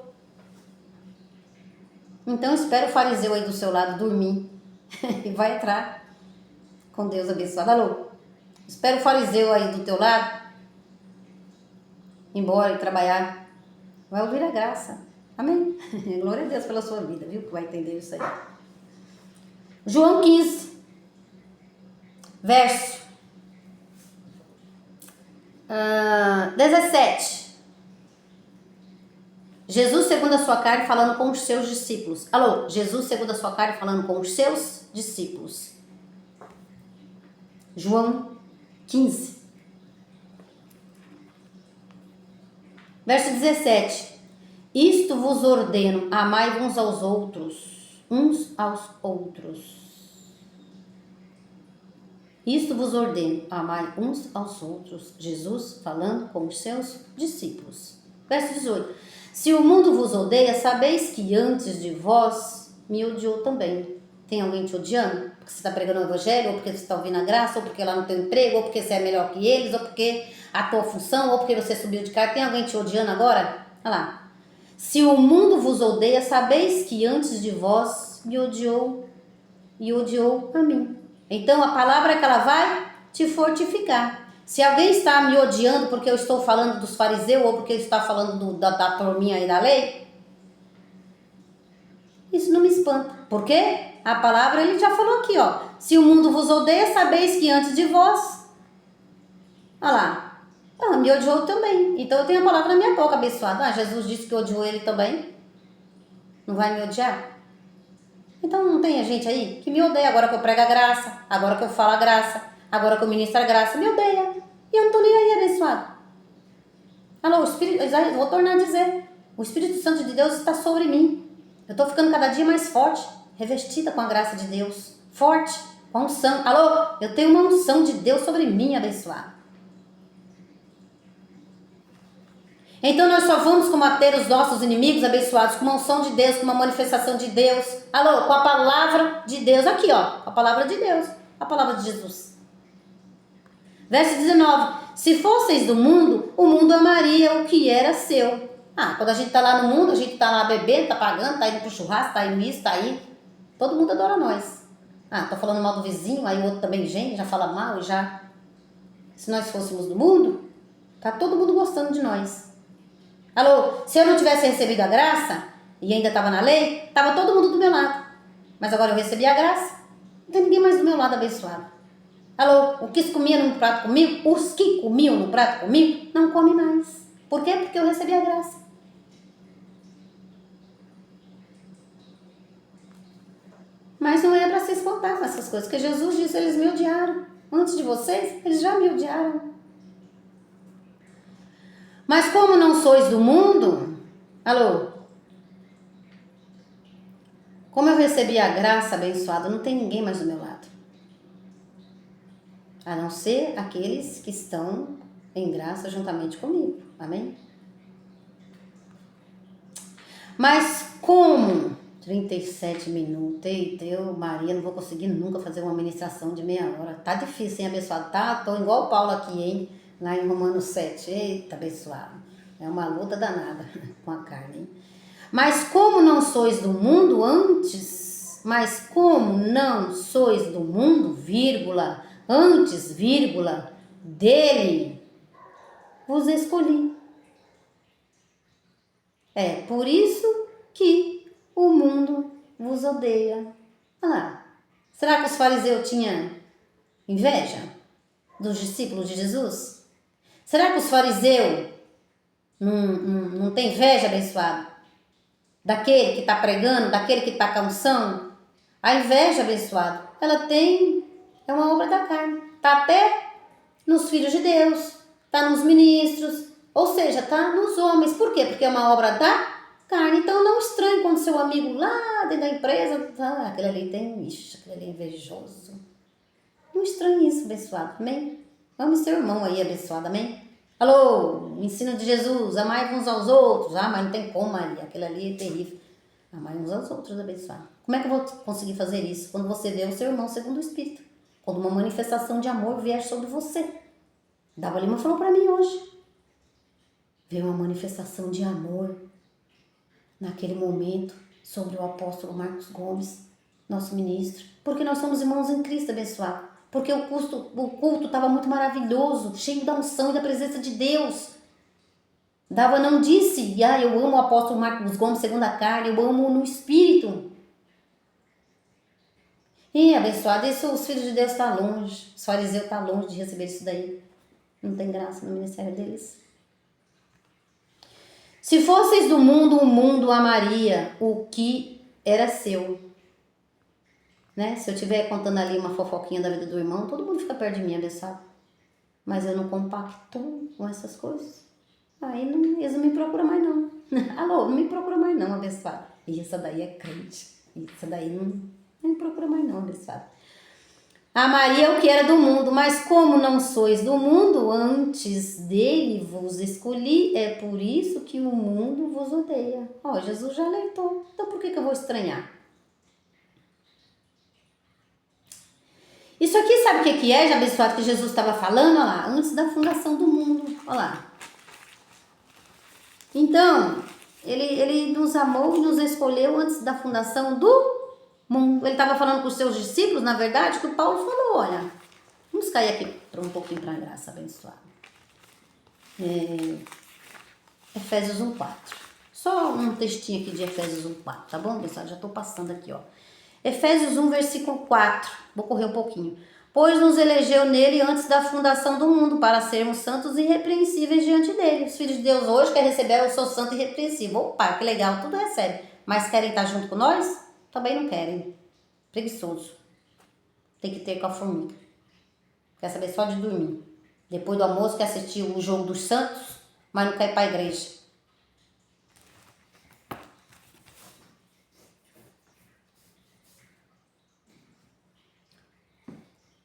Então espera o fariseu aí do seu lado dormir. E vai entrar com Deus abençoado. Alô? Espera o fariseu aí do teu lado. Ir embora e trabalhar. Vai ouvir a graça. Amém? Glória a Deus pela sua vida, viu? Que vai entender isso aí. João 15. Verso 17. Jesus segundo a sua carne falando com os seus discípulos. Alô, Jesus segundo a sua carne falando com os seus discípulos. João 15. Verso 17. Isto vos ordeno, amai uns aos outros. Uns aos outros. Isto vos ordeno, amai uns aos outros. Jesus falando com os seus discípulos. Verso 18. Se o mundo vos odeia, sabeis que antes de vós me odiou também. Tem alguém te odiando? Porque você está pregando o evangelho, ou porque você está ouvindo a graça, ou porque lá no teu emprego, ou porque você é melhor que eles, ou porque a tua função, ou porque você subiu de cargo. Tem alguém te odiando agora? Olha lá. Se o mundo vos odeia, sabeis que antes de vós me odiou e odiou a mim. Então a palavra é que ela vai te fortificar. Se alguém está me odiando porque eu estou falando dos fariseus ou porque eu estou falando da turminha aí da lei, isso não me espanta. Por quê? A palavra ele já falou aqui, ó. Se o mundo vos odeia, sabeis que antes de vós, olha lá, me odiou também. Então eu tenho a palavra na minha boca, abençoado. Jesus disse que odiou ele também. Não vai me odiar? Então não tem gente aí que me odeia agora que eu prego a graça, agora que eu falo a graça, agora que eu ministro a graça, me odeia. E eu não estou nem aí, abençoado. Alô, o Espírito, vou tornar a dizer, o Espírito Santo de Deus está sobre mim. Eu estou ficando cada dia mais forte, revestida com a graça de Deus, forte, com a unção. Alô, eu tenho uma unção de Deus sobre mim, abençoado. Então nós só vamos combater os nossos inimigos, abençoados, com uma unção de Deus, com uma manifestação de Deus. Alô, com a palavra de Deus. Aqui, ó, a palavra de Deus, a palavra de Jesus. Verso 19. Se fosseis do mundo, o mundo amaria o que era seu. Quando a gente tá lá no mundo, a gente tá lá bebendo, tá pagando, tá indo pro churrasco, tá indo isso, tá aí. Todo mundo adora nós. Tô falando mal do vizinho, aí o outro também já fala mal e já... Se nós fôssemos do mundo, tá todo mundo gostando de nós. Alô, se eu não tivesse recebido a graça e ainda estava na lei, estava todo mundo do meu lado. Mas agora eu recebi a graça, não tem ninguém mais do meu lado abençoado. Alô, o que comia no prato comigo, os que comiam no prato comigo, não come mais. Por quê? Porque eu recebi a graça. Mas não é para se espantar com essas coisas, porque Jesus disse, eles me odiaram. Antes de vocês, eles já me odiaram. Mas como não sois do mundo, alô, como eu recebi a graça abençoada, não tem ninguém mais do meu lado. A não ser aqueles que estão em graça juntamente comigo. Amém? Mas como? 37 minutos. Eita, Maria, não vou conseguir nunca fazer uma ministração de meia hora. Tá difícil, hein, abençoado? Tô igual o Paulo aqui, hein? Lá em Romanos 7. Eita, abençoado. É uma luta danada com a carne, hein? Mas como não sois do mundo antes, mas como não sois do mundo, vírgula, antes, vírgula, dele, vos escolhi. É por isso que o mundo vos odeia. Olha lá. Será que os fariseus tinham inveja dos discípulos de Jesus? Será que os fariseus não têm inveja, abençoado? Daquele que está pregando, daquele que está com a unção? A inveja, abençoado, ela é uma obra da carne. Está até nos filhos de Deus, está nos ministros, ou seja, está nos homens. Por quê? Porque é uma obra da carne. Então não estranhe quando seu amigo lá dentro da empresa, aquele ali aquele ali é invejoso. Não estranhe isso, abençoado, amém? Ame seu irmão aí, abençoado, amém? Alô, ensino de Jesus, amai uns aos outros. Mas não tem como, Maria, aquele ali é terrível. Amai uns aos outros, abençoado. Como é que eu vou conseguir fazer isso? Quando você vê o seu irmão segundo o Espírito. Quando uma manifestação de amor vier sobre você. Dava Lima falou para mim hoje. Veio uma manifestação de amor naquele momento sobre o apóstolo Marcos Gomes, nosso ministro. Porque nós somos irmãos em Cristo, abençoado. Porque o culto estava muito maravilhoso, cheio da unção e da presença de Deus. Dava não disse, eu amo o apóstolo Marcos Gomes segundo a carne, eu amo no Espírito. E abençoado, isso os filhos de Deus estão longe, os fariseus estão longe de receber isso daí. Não tem graça no ministério deles. Se fosseis do mundo, o mundo amaria o que era seu. Né? Se eu estiver contando ali uma fofoquinha da vida do irmão, todo mundo fica perto de mim, abençoado. Mas eu não compacto com essas coisas. Aí não, eles não me procuram mais não. Alô, não me procura mais não, abençoado. E essa daí é crente. Essa daí não me procura mais não, abençoado. Amaria o que era do mundo, mas como não sois do mundo, antes dele vos escolhi, é por isso que o mundo vos odeia. Ó, Jesus já alertou, então por que eu vou estranhar? Isso aqui sabe o que é, já abençoado, que Jesus estava falando, olha lá, antes da fundação do mundo, olha lá. Então, ele nos amou e nos escolheu antes da fundação do mundo. Ele estava falando com os seus discípulos, na verdade, que o Paulo falou, olha, vamos cair aqui para um pouquinho para a graça abençoada. Efésios 1:4. Só um textinho aqui de Efésios 1:4, tá bom, pessoal? Já estou passando aqui, ó. Efésios 1, versículo 4. Vou correr um pouquinho. Pois nos elegeu nele antes da fundação do mundo, para sermos santos e irrepreensíveis diante dele. Os filhos de Deus hoje querem receber eu sou santo e irrepreensível. Opa, que legal, tudo recebe. Mas querem estar junto com nós? Também não querem. Preguiçoso. Tem que ter com a formiga. Quer saber só de dormir. Depois do almoço quer assistir o jogo dos santos, mas não quer ir para a igreja.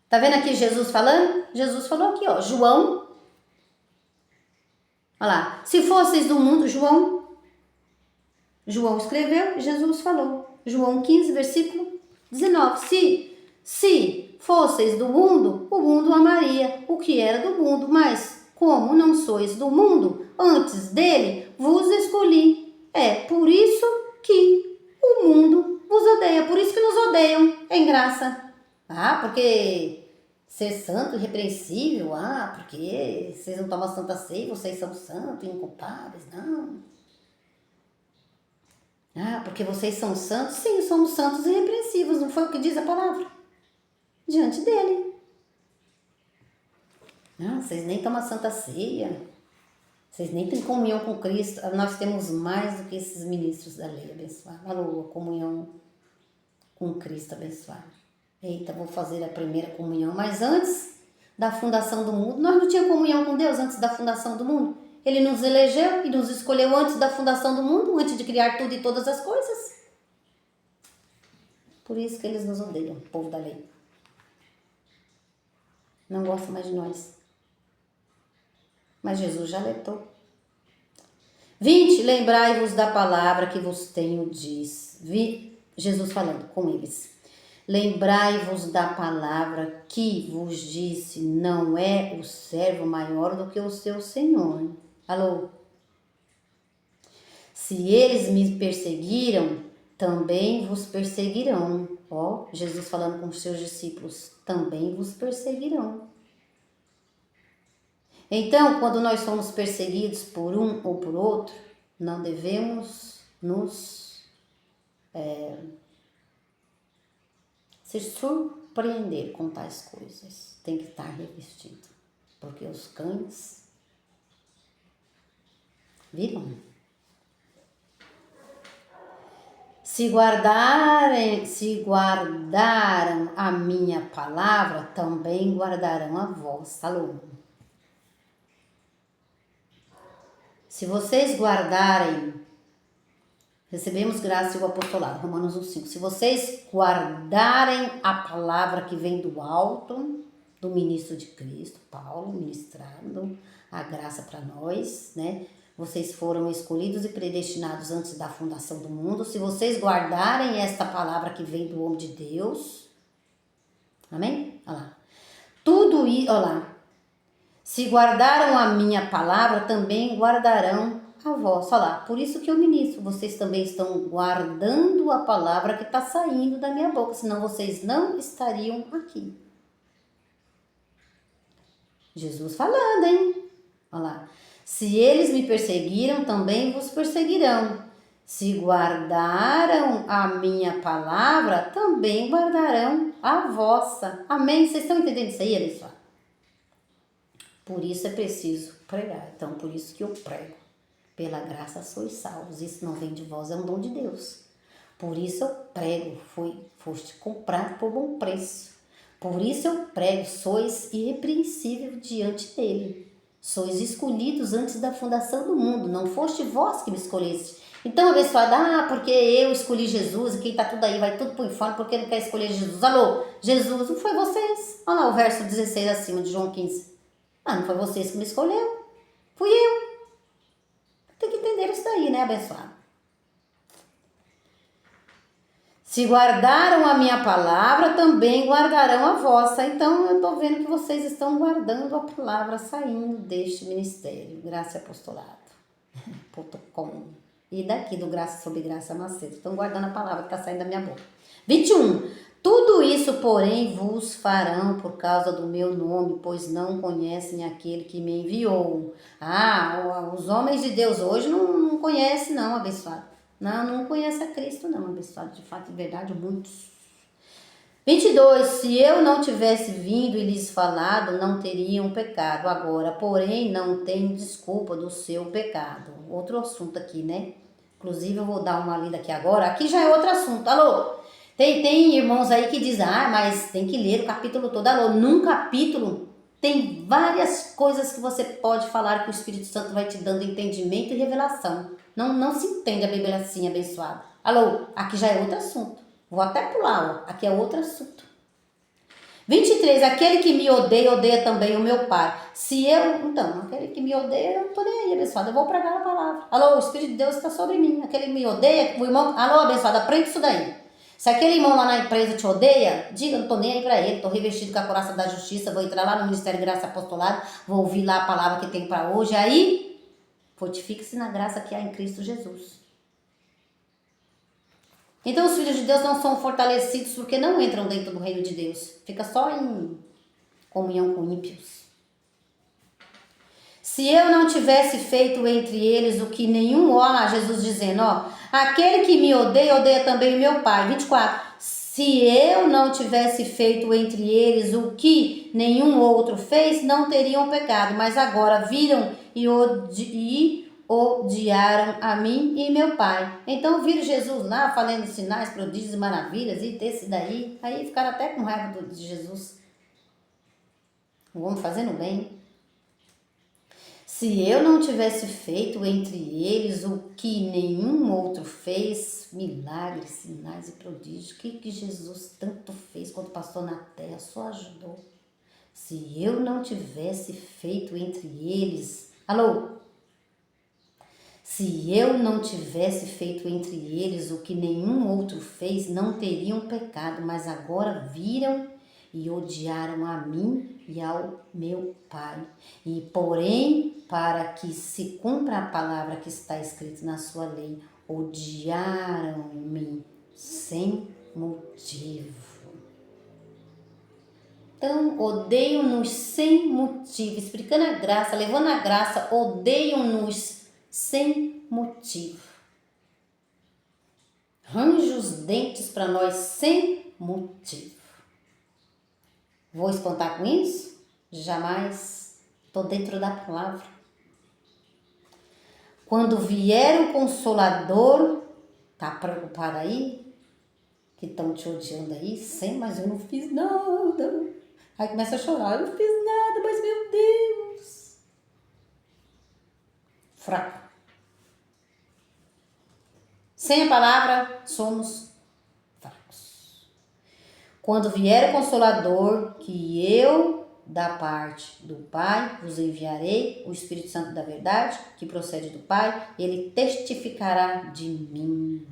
Tá vendo aqui Jesus falando? Jesus falou aqui, ó, João. Olha lá. Se fosseis do mundo, João escreveu, Jesus falou. João 15, versículo 19. Se fosseis do mundo, o mundo amaria o que era do mundo, mas como não sois do mundo, antes dele vos escolhi. É por isso que o mundo vos odeia, por isso que nos odeiam em graça. Ah, porque ser santo, irrepreensível, porque vocês não tomam santa ceia, vocês são santos, inculpáveis, não. Porque vocês são santos, sim, somos santos e irrepreensíveis, não foi o que diz a palavra? Diante dele. Vocês nem tomam santa ceia, vocês nem têm comunhão com Cristo, nós temos mais do que esses ministros da lei, abençoado. Alô, a comunhão com Cristo, abençoado. Eita, vou fazer a primeira comunhão. Mas antes da fundação do mundo, nós não tínhamos comunhão com Deus antes da fundação do mundo. Ele nos elegeu e nos escolheu antes da fundação do mundo, antes de criar tudo e todas as coisas. Por isso que eles nos odeiam, o povo da lei. Não gosta mais de nós. Mas Jesus já alertou. 20, lembrai-vos da palavra que vos tenho diz. Jesus falando com eles. Lembrai-vos da palavra que vos disse, não é o servo maior do que o seu senhor. Alô? Se eles me perseguiram, também vos perseguirão. Ó, Jesus falando com os seus discípulos, também vos perseguirão. Então, quando nós somos perseguidos por um ou por outro, não devemos nos se surpreender com tais coisas. Tem que estar revestido. Porque os cães viram. Se guardaram a minha palavra, também guardarão a vossa. Alô? Se vocês guardarem, recebemos graça e o apostolado, Romanos 1:5. Se vocês guardarem a palavra que vem do alto, do ministro de Cristo, Paulo, ministrando a graça para nós, né? Vocês foram escolhidos e predestinados antes da fundação do mundo. Se vocês guardarem esta palavra que vem do homem de Deus, amém? Olha lá. Tudo isso, olha lá. Se guardaram a minha palavra, também guardarão a vossa. Olha lá. Por isso que eu ministro. Vocês também estão guardando a palavra que está saindo da minha boca. Senão vocês não estariam aqui. Jesus falando, hein? Olha lá. Se eles me perseguiram, também vos perseguirão. Se guardaram a minha palavra, também guardarão a vossa. Amém? Vocês estão entendendo isso aí, pessoal? Por isso é preciso pregar. Então, por isso que eu prego. pela graça sois salvos. Isso não vem de vós, é um dom de Deus. Por isso eu prego, foste comprado por bom preço. Por isso eu prego, sois irrepreensível diante dele. Sois escolhidos antes da fundação do mundo, não foste vós que me escolheste. Então, abençoada, porque eu escolhi Jesus, e quem está tudo aí vai tudo para o inferno porque não quer escolher Jesus. Alô, Jesus, não foi vocês. Olha lá o verso 16 acima de João 15. Não foi vocês que me escolheram, fui eu. Tem que entender isso daí, né, abençoado? Se guardaram a minha palavra, também guardarão a vossa. Então, eu estou vendo que vocês estão guardando a palavra saindo deste ministério. Graça e Apostolado.com. E daqui do Graça sobre Graça Macedo. Estão guardando a palavra que está saindo da minha boca. 21. Tudo isso, porém, vos farão por causa do meu nome, pois não conhecem aquele que me enviou. Os homens de Deus hoje não conhecem, não, abençoado. Não conhece a Cristo, não, abençoado. De fato e verdade, muitos. 22. Se eu não tivesse vindo e lhes falado, não teriam pecado. Agora, porém, não tem desculpa do seu pecado. Outro assunto aqui, né? Inclusive, eu vou dar uma lida aqui agora. Aqui já é outro assunto. Alô? Tem irmãos aí que dizem, mas tem que ler o capítulo todo. Alô, num capítulo tem várias coisas que você pode falar que o Espírito Santo vai te dando entendimento e revelação. Não se entende a Bíblia assim, abençoada. Alô, aqui já é outro assunto. Vou até pular, aqui é outro assunto. 23, aquele que me odeia, odeia também o meu Pai. Aquele que me odeia, eu não estou nem aí, abençoada. Eu vou pregar a palavra. Alô, o Espírito de Deus está sobre mim. Aquele que me odeia, o irmão... Alô, abençoada, aprende isso daí. Se aquele irmão lá na empresa te odeia, diga, não estou nem aí para ele, estou revestido com a couraça da justiça, vou entrar lá no Ministério Graça Apostolado, vou ouvir lá a palavra que tem para hoje, aí fortifique-se na graça que há em Cristo Jesus. Então os filhos de Deus não são fortalecidos porque não entram dentro do reino de Deus, fica só em comunhão com ímpios. Se eu não tivesse feito entre eles o que nenhum, Jesus dizendo, aquele que me odeia, odeia também o meu Pai. 24. Se eu não tivesse feito entre eles o que nenhum outro fez, não teriam pecado. Mas agora viram e odiaram a mim e meu Pai. Então viram Jesus lá, falando sinais, prodígios e maravilhas, e desse daí. Aí ficaram até com raiva de Jesus. O homem fazendo bem. Se eu não tivesse feito entre eles o que nenhum outro fez, milagres, sinais e prodígios, o que Jesus tanto fez quando passou na terra, só ajudou. Se eu não tivesse feito entre eles, se eu não tivesse feito entre eles o que nenhum outro fez, não teriam pecado, mas agora viram e odiaram a mim e ao meu Pai. E porém, para que se cumpra a palavra que está escrita na sua lei, odiaram-me sem motivo. Então, odeiam-nos sem motivo, explicando a graça, levando a graça, odeiam-nos sem motivo. Range os dentes para nós sem motivo. Vou espantar com isso? Jamais. Estou dentro da palavra. Quando vier o Consolador, tá preocupado aí? Que estão te odiando aí? Sim, mas eu não fiz nada. Aí começa a chorar. Eu não fiz nada, mas meu Deus. Fraco. Sem a palavra, somos fracos. Quando vier o Consolador, que eu, da parte do Pai, vos enviarei, o Espírito Santo da verdade, que procede do Pai, ele testificará de mim.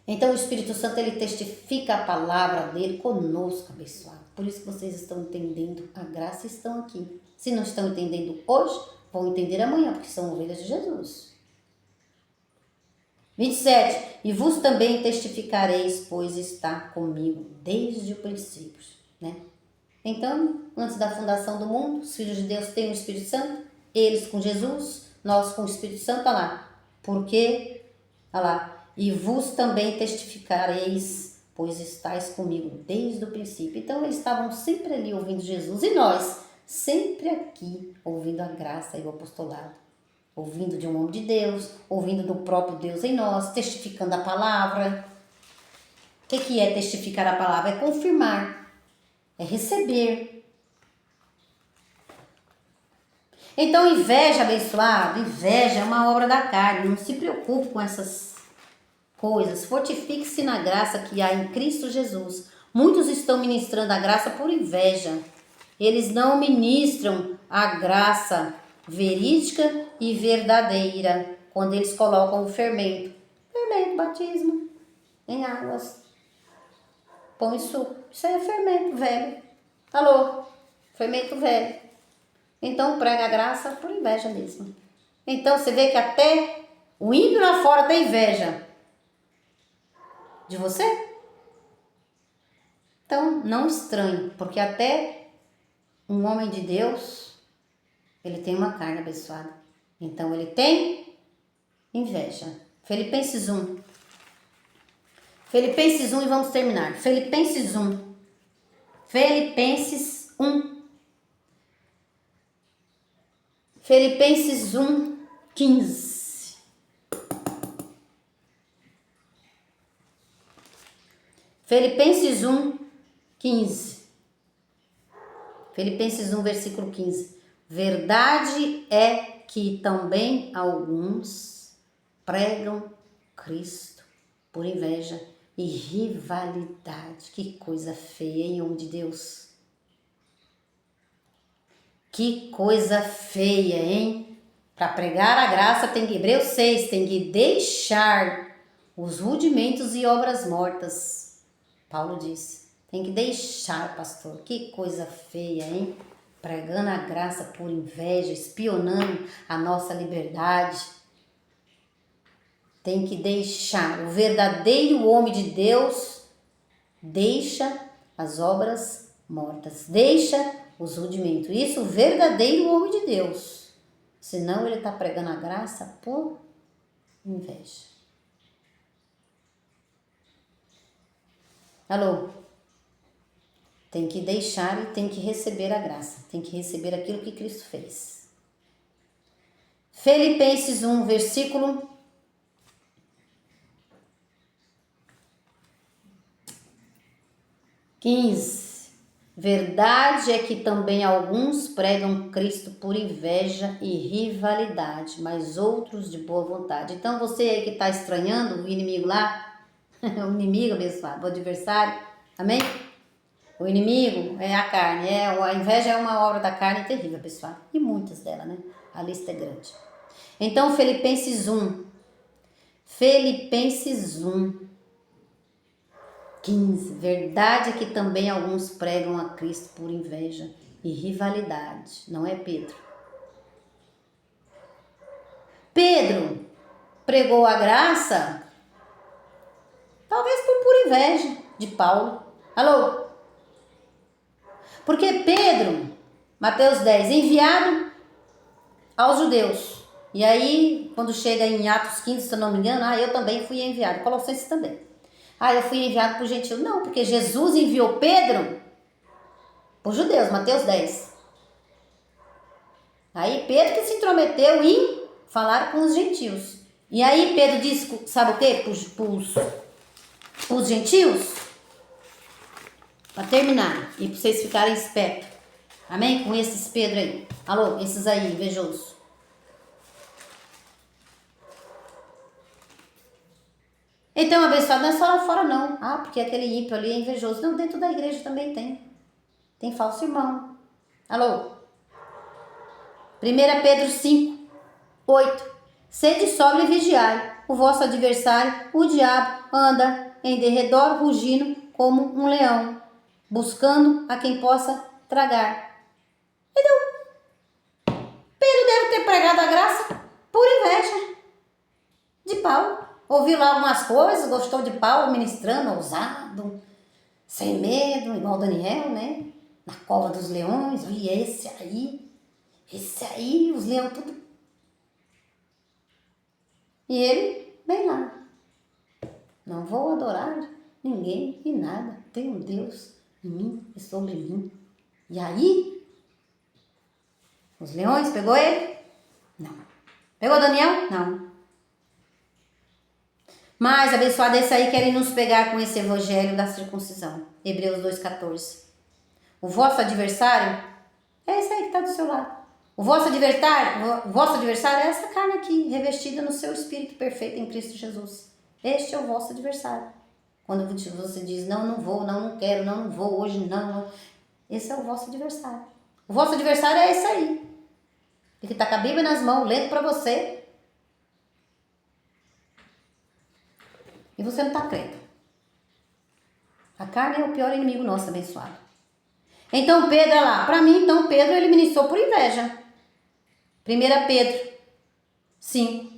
Então o Espírito Santo, ele testifica a palavra dele conosco, abençoado. Por isso que vocês estão entendendo a graça e estão aqui. Se não estão entendendo hoje, vão entender amanhã, porque são ovelhas de Jesus. 27. E vos também testificareis, pois está comigo desde o princípio, né? Então, antes da fundação do mundo, os filhos de Deus têm o Espírito Santo, eles com Jesus, nós com o Espírito Santo, olha lá. Porque, olha lá, e vos também testificareis, pois estáis comigo desde o princípio. Então, eles estavam sempre ali ouvindo Jesus, e nós, sempre aqui, ouvindo a graça e o apostolado. ouvindo de um homem de Deus, ouvindo do próprio Deus em nós, testificando a palavra. O que é testificar a palavra? É confirmar, é receber. Então, inveja, abençoado, inveja é uma obra da carne. Não se preocupe com essas coisas. Fortifique-se na graça que há em Cristo Jesus. Muitos estão ministrando a graça por inveja. Eles não ministram a graça verídica e verdadeira quando eles colocam o fermento. Fermento, batismo, em águas, pão e suco. Isso aí é fermento velho. Alô? Fermento velho. Então prega a graça por inveja mesmo. Então você vê que até o ímpio lá fora tem inveja de você. Então não estranhe, porque até um homem de Deus, ele tem uma carne abençoada. Então ele tem inveja. Filipenses 1. Filipenses 1 e vamos terminar. Filipenses 1. Filipenses 1. Filipenses 1, 15. Filipenses 1, 15. Filipenses 1, versículo 15. Verdade é que também alguns pregam Cristo por inveja e rivalidade. Que coisa feia, em nome de Deus. Que coisa feia, hein? Para pregar a graça tem que, Hebreus 6, tem que deixar os rudimentos e obras mortas. Paulo disse, tem que deixar, pastor. Que coisa feia, hein? Pregando a graça por inveja, espionando a nossa liberdade. Tem que deixar. O verdadeiro homem de Deus deixa as obras mortas. Deixa os rudimentos. Isso, o verdadeiro homem de Deus. Senão ele está pregando a graça por inveja. Alô? Tem que deixar e tem que receber a graça. Tem que receber aquilo que Cristo fez. Filipenses 1, versículo 15. Verdade é que também alguns pregam Cristo por inveja e rivalidade, mas outros de boa vontade. Então você aí que está estranhando o inimigo lá, o inimigo abençoado, o adversário, amém? O inimigo é a carne, a inveja é uma obra da carne terrível, pessoal. E muitas delas, né? A lista é grande. Então, Filipenses 1. Filipenses 1. 15. Verdade é que também alguns pregam a Cristo por inveja e rivalidade. Não é Pedro? Pedro pregou a graça, talvez por pura inveja de Paulo. Alô? Porque Pedro, Mateus 10, enviado aos judeus. E aí, quando chega em Atos 15, se eu não me engano, eu também fui enviado. Colossenses também. Eu fui enviado por gentil. Não, porque Jesus enviou Pedro por judeus, Mateus 10. Aí Pedro que se intrometeu em falar com os gentios. E aí Pedro disse, sabe o quê? Para os gentios? Para terminar e para vocês ficarem espertos. Amém? Com esses Pedro aí. Alô, esses aí, invejosos. Então, abençoado, não é só lá fora não. Porque aquele ímpio ali é invejoso. Não, dentro da igreja também tem. Tem falso irmão. Alô? 1 Pedro 5, 8. Sede sóbrio e vigiai. O vosso adversário, o diabo, anda em derredor rugindo como um leão, buscando a quem possa tragar. Então, Pedro deve ter pregado a graça por inveja de Paulo. Ouviu lá algumas coisas, gostou de Paulo ministrando, ousado, sem medo, igual Daniel, né? Na cova dos leões. E esse aí, os leões tudo. E ele, bem lá. Não vou adorar ninguém e nada. Tem um Deus em mim e sobre mim. E aí, os leões pegou ele? Não. Pegou Daniel? Não. Mas, abençoado, esse aí querem nos pegar com esse evangelho da circuncisão. Hebreus 2,14. O vosso adversário é esse aí que está do seu lado. O vosso adversário é essa carne aqui, revestida no seu espírito perfeito em Cristo Jesus. Este é o vosso adversário. Quando você diz, não vou, não quero, não vou, hoje não. Esse é o vosso adversário. O vosso adversário é esse aí. Que está com a Bíblia nas mãos, lendo para você. E você não está crendo. A carne é o pior inimigo nosso, abençoado. Então Pedro, olha lá. Para mim, então, Pedro, ele ministrou por inveja. 1 Pedro 5.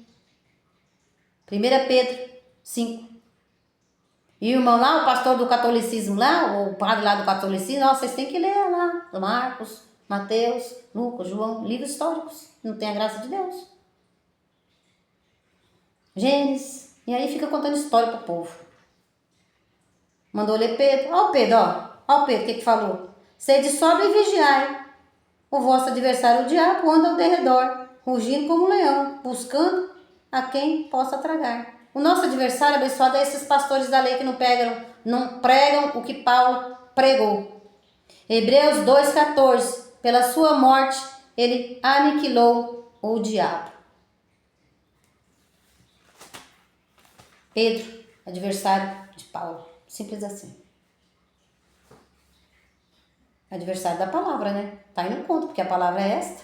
1 Pedro 5. E o irmão lá, o pastor do catolicismo lá, o padre lá do catolicismo, ó, vocês têm que ler lá. Marcos, Mateus, Lucas, João, livros históricos. Não tem a graça de Deus. Gênesis. E aí fica contando história pro povo. Mandou ler Pedro. Ó o Pedro, ó. Ó o Pedro, o que falou? Sede sóbrio e vigiai. O vosso adversário, o diabo, anda ao derredor, rugindo como um leão, buscando a quem possa tragar. O nosso adversário, abençoado, é esses pastores da lei que não pregam o que Paulo pregou. Hebreus 2,14. Pela sua morte, ele aniquilou o diabo. Pedro, adversário de Paulo. Simples assim. Adversário da palavra, né? Tá indo contra, porque a palavra é esta.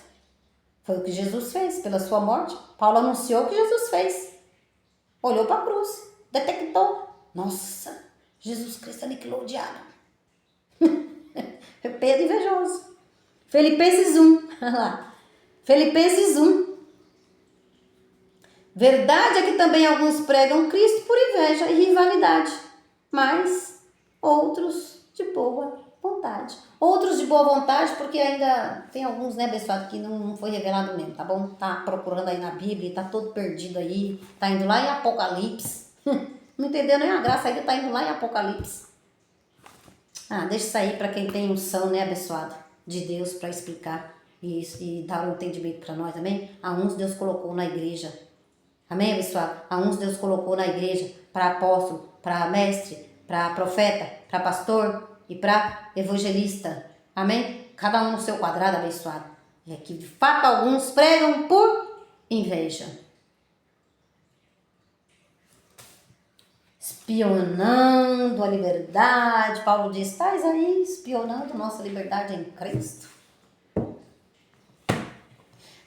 Foi o que Jesus fez pela sua morte. Paulo anunciou o que Jesus fez. Olhou para a cruz, detectou. Nossa, Jesus Cristo aniquilou o diabo. Pedro invejoso. Filipenses 1. Olha lá. Filipenses 1. Verdade é que também alguns pregam Cristo por inveja e rivalidade, mas outros de boa vontade. Outros de boa vontade, porque ainda tem alguns, né, abençoado, que não foi revelado mesmo, tá bom? Tá procurando aí na Bíblia, tá todo perdido aí, tá indo lá em Apocalipse. Não entendeu nem a graça ainda, tá indo lá em Apocalipse. Deixa isso aí para quem tem unção, né, abençoado, de Deus para explicar e dar um entendimento para nós, amém? A uns Deus colocou na igreja. Amém, abençoado? A uns Deus colocou na igreja para apóstolo, para mestre, para profeta, para pastor e para evangelista. Amém? Cada um no seu quadrado, abençoado. É que de fato alguns pregam por inveja. Espionando a liberdade. Paulo diz, estás aí espionando nossa liberdade em Cristo.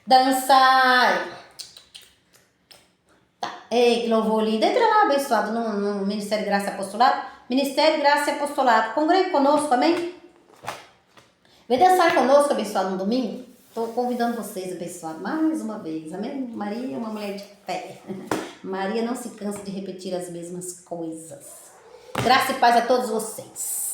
Dançai. Ei, que louvor lindo. Entra lá, abençoado, no Ministério Graça e Apostolado. Ministério Graça e Apostolado. Congregue conosco, amém? Vem dançar conosco, abençoado, no domingo. Estou convidando vocês, abençoado, mais uma vez, amém? Maria é uma mulher de fé. Maria não se cansa de repetir as mesmas coisas. Graça e paz a todos vocês.